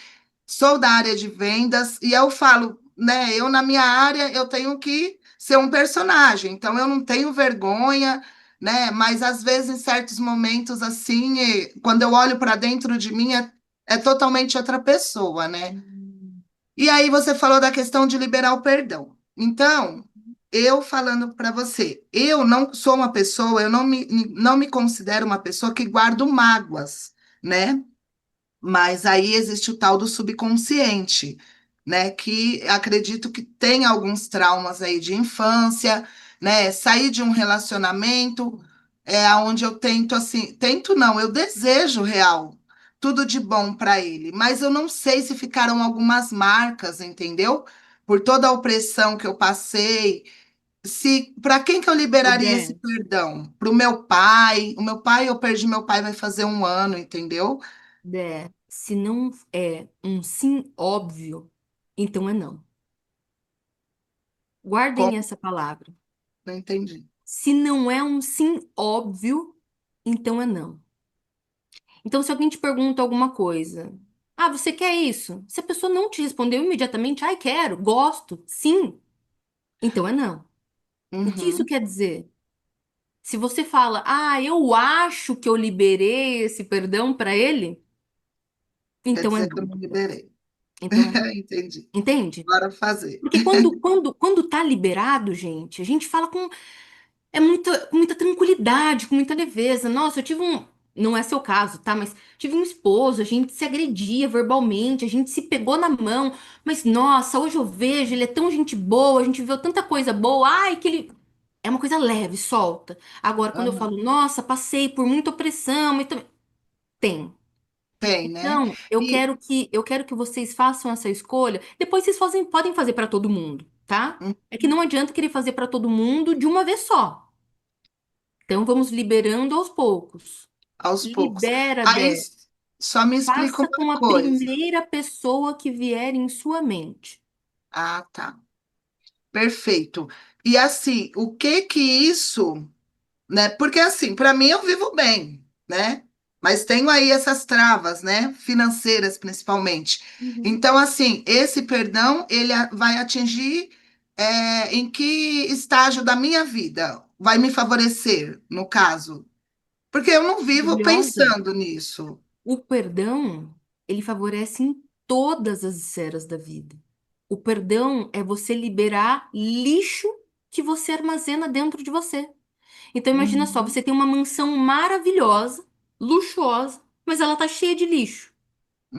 Sou da área de vendas e eu falo, né? Eu, na minha área, eu tenho que ser um personagem, então eu não tenho vergonha, né? Mas às vezes, em certos momentos, assim, quando eu olho para dentro de mim, é totalmente outra pessoa, né? Hum. E aí você falou da questão de liberar o perdão. Então, eu falando para você, eu não sou uma pessoa, eu não me considero uma pessoa que guardo mágoas, né? Mas aí existe o tal do subconsciente, né? Que acredito que tem alguns traumas aí de infância, né? Sair de um relacionamento onde eu tento assim, tento não, eu desejo real tudo de bom para ele, mas eu não sei se ficaram algumas marcas, entendeu? Por toda a opressão que eu passei, se para quem que eu Ô, liberaria esse Dé, perdão? Para o meu pai? O meu pai, eu perdi meu pai vai fazer um ano, entendeu? Dé, se não é um sim óbvio, então é não. Guardem essa palavra. Não entendi. Se não é um sim óbvio, então é não. Então, se alguém te pergunta alguma coisa, ah, você quer isso? Se a pessoa não te respondeu imediatamente, ai, quero, gosto, sim, então é não. O que isso Uhum. quer dizer? Se você fala, ah, eu acho que eu liberei esse perdão para ele, Quer então é dizer que eu não. não liberei. Então é não. Entendi. Entende? Bora fazer. Porque quando tá liberado, gente, a gente fala com com muita tranquilidade, com muita leveza. Nossa, eu tive um. Não é seu caso, tá? Mas tive um esposo, a gente se agredia verbalmente, a gente se pegou na mão. Mas nossa, hoje eu vejo, ele é tão gente boa, a gente viu tanta coisa boa. Ai, que ele. É uma coisa leve, solta. Agora, quando eu Aham. falo, nossa, passei por muita opressão, e tem. Tem, né? Então, eu E quero que vocês façam essa escolha. Depois vocês podem fazer para todo mundo, tá? hum, É que não adianta querer fazer para todo mundo de uma vez só. Então, vamos liberando aos poucos. aos poucos. Libera, Aí Dé. só me explica Faça uma com a coisa. primeira pessoa que vier em sua mente. Ah, tá. Perfeito. E assim, o que que isso, né? Porque assim, para mim eu vivo bem, né? Mas tenho aí essas travas, né? Financeiras principalmente. Uhum. Então, assim, esse perdão ele vai atingir em que estágio da minha vida vai me favorecer, no caso? Porque eu não vivo Maravilhosa. pensando nisso. O perdão, ele favorece em todas as esferas da vida. O perdão é você liberar lixo que você armazena dentro de você. Então imagina só, Uhum, você tem uma mansão maravilhosa, luxuosa, mas ela tá cheia de lixo.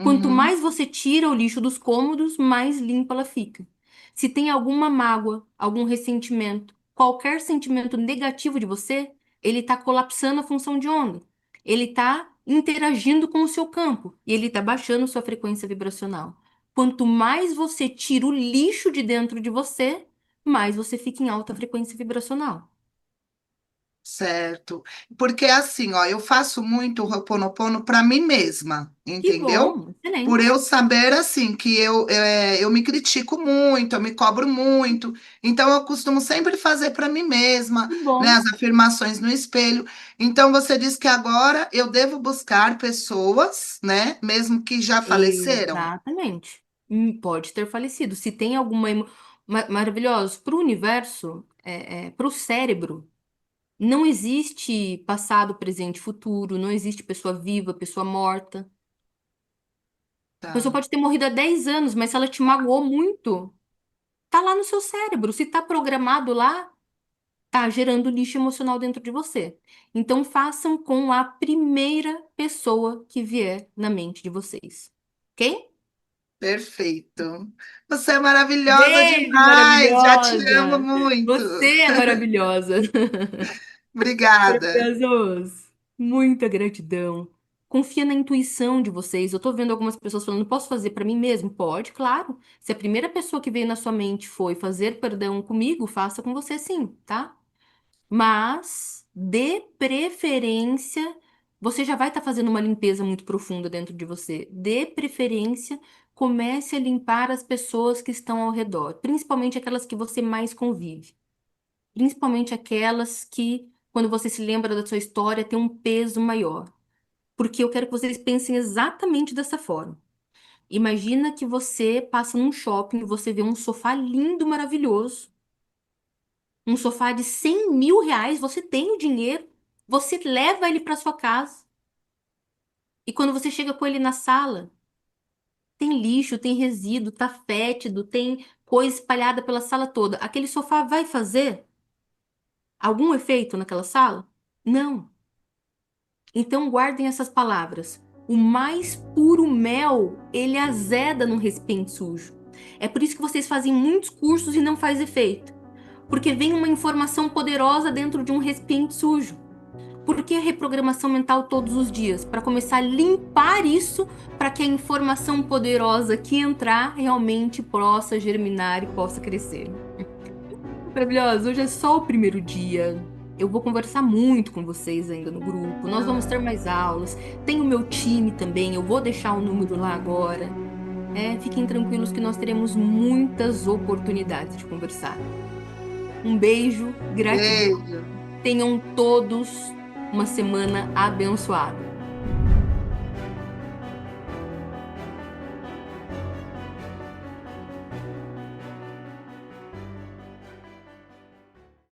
Quanto uhum, mais você tira o lixo dos cômodos, mais limpa ela fica. Se tem alguma mágoa, algum ressentimento, qualquer sentimento negativo de você, ele está colapsando a função de onda. Ele está interagindo com o seu campo e ele está baixando sua frequência vibracional. Quanto mais você tira o lixo de dentro de você, mais você fica em alta frequência vibracional. certo. Porque assim, ó, eu faço muito o Ho'oponopono para mim mesma, Que entendeu? bom, Por eu excelente. saber assim que eu me critico muito, eu me cobro muito, então eu costumo sempre fazer para mim mesma, Que né, bom. as afirmações no espelho. Então você diz que agora eu devo buscar pessoas, né, mesmo que já faleceram. Exatamente. Pode ter falecido. Se tem alguma maravilhoso para o universo, para o cérebro, não existe passado, presente, futuro. Não existe pessoa viva, pessoa morta. A pessoa Tá, pode ter morrido há 10 anos, mas se ela te magoou muito, tá lá no seu cérebro. Se tá programado lá, tá gerando lixo emocional dentro de você. Então façam com a primeira pessoa que vier na mente de vocês. Ok? perfeito. Você é maravilhosa Beijo, demais, já te amo maravilhosa! muito. Você é maravilhosa. Obrigada. Maravilhosos! Muita gratidão. Confia na intuição de vocês. Eu tô vendo algumas pessoas falando, posso fazer para mim mesmo? Pode, claro. Se a primeira pessoa que veio na sua mente foi fazer perdão comigo, faça com você sim, tá? Mas, de preferência, você já vai estar fazendo uma limpeza muito profunda dentro de você. De preferência, comece a limpar as pessoas que estão ao redor, principalmente aquelas que você mais convive. Principalmente aquelas que, quando você se lembra da sua história, tem um peso maior. Porque eu quero que vocês pensem exatamente dessa forma. Imagina que você passa num shopping e você vê um sofá lindo, maravilhoso. Um sofá de 100 mil reais, você tem o dinheiro, você leva ele para sua casa. E quando você chega com ele na sala, tem lixo, tem resíduo, tá fétido, tem coisa espalhada pela sala toda. Aquele sofá vai fazer algum efeito naquela sala? Não. Então guardem essas palavras. O mais puro mel, ele azeda num recipiente sujo. É por isso que vocês fazem muitos cursos e não faz efeito. Porque vem uma informação poderosa dentro de um recipiente sujo. Por que a reprogramação mental todos os dias? Para começar a limpar isso, para que a informação poderosa que entrar realmente possa germinar e possa crescer. Maravilhosa, hoje é só o primeiro dia. Eu vou conversar muito com vocês ainda no grupo. Nós vamos ter mais aulas. Tem o meu time também. Eu vou deixar o número lá agora. Fiquem tranquilos que nós teremos muitas oportunidades de conversar. Um beijo, gratidão. Beijo. Tenham todos uma semana abençoada.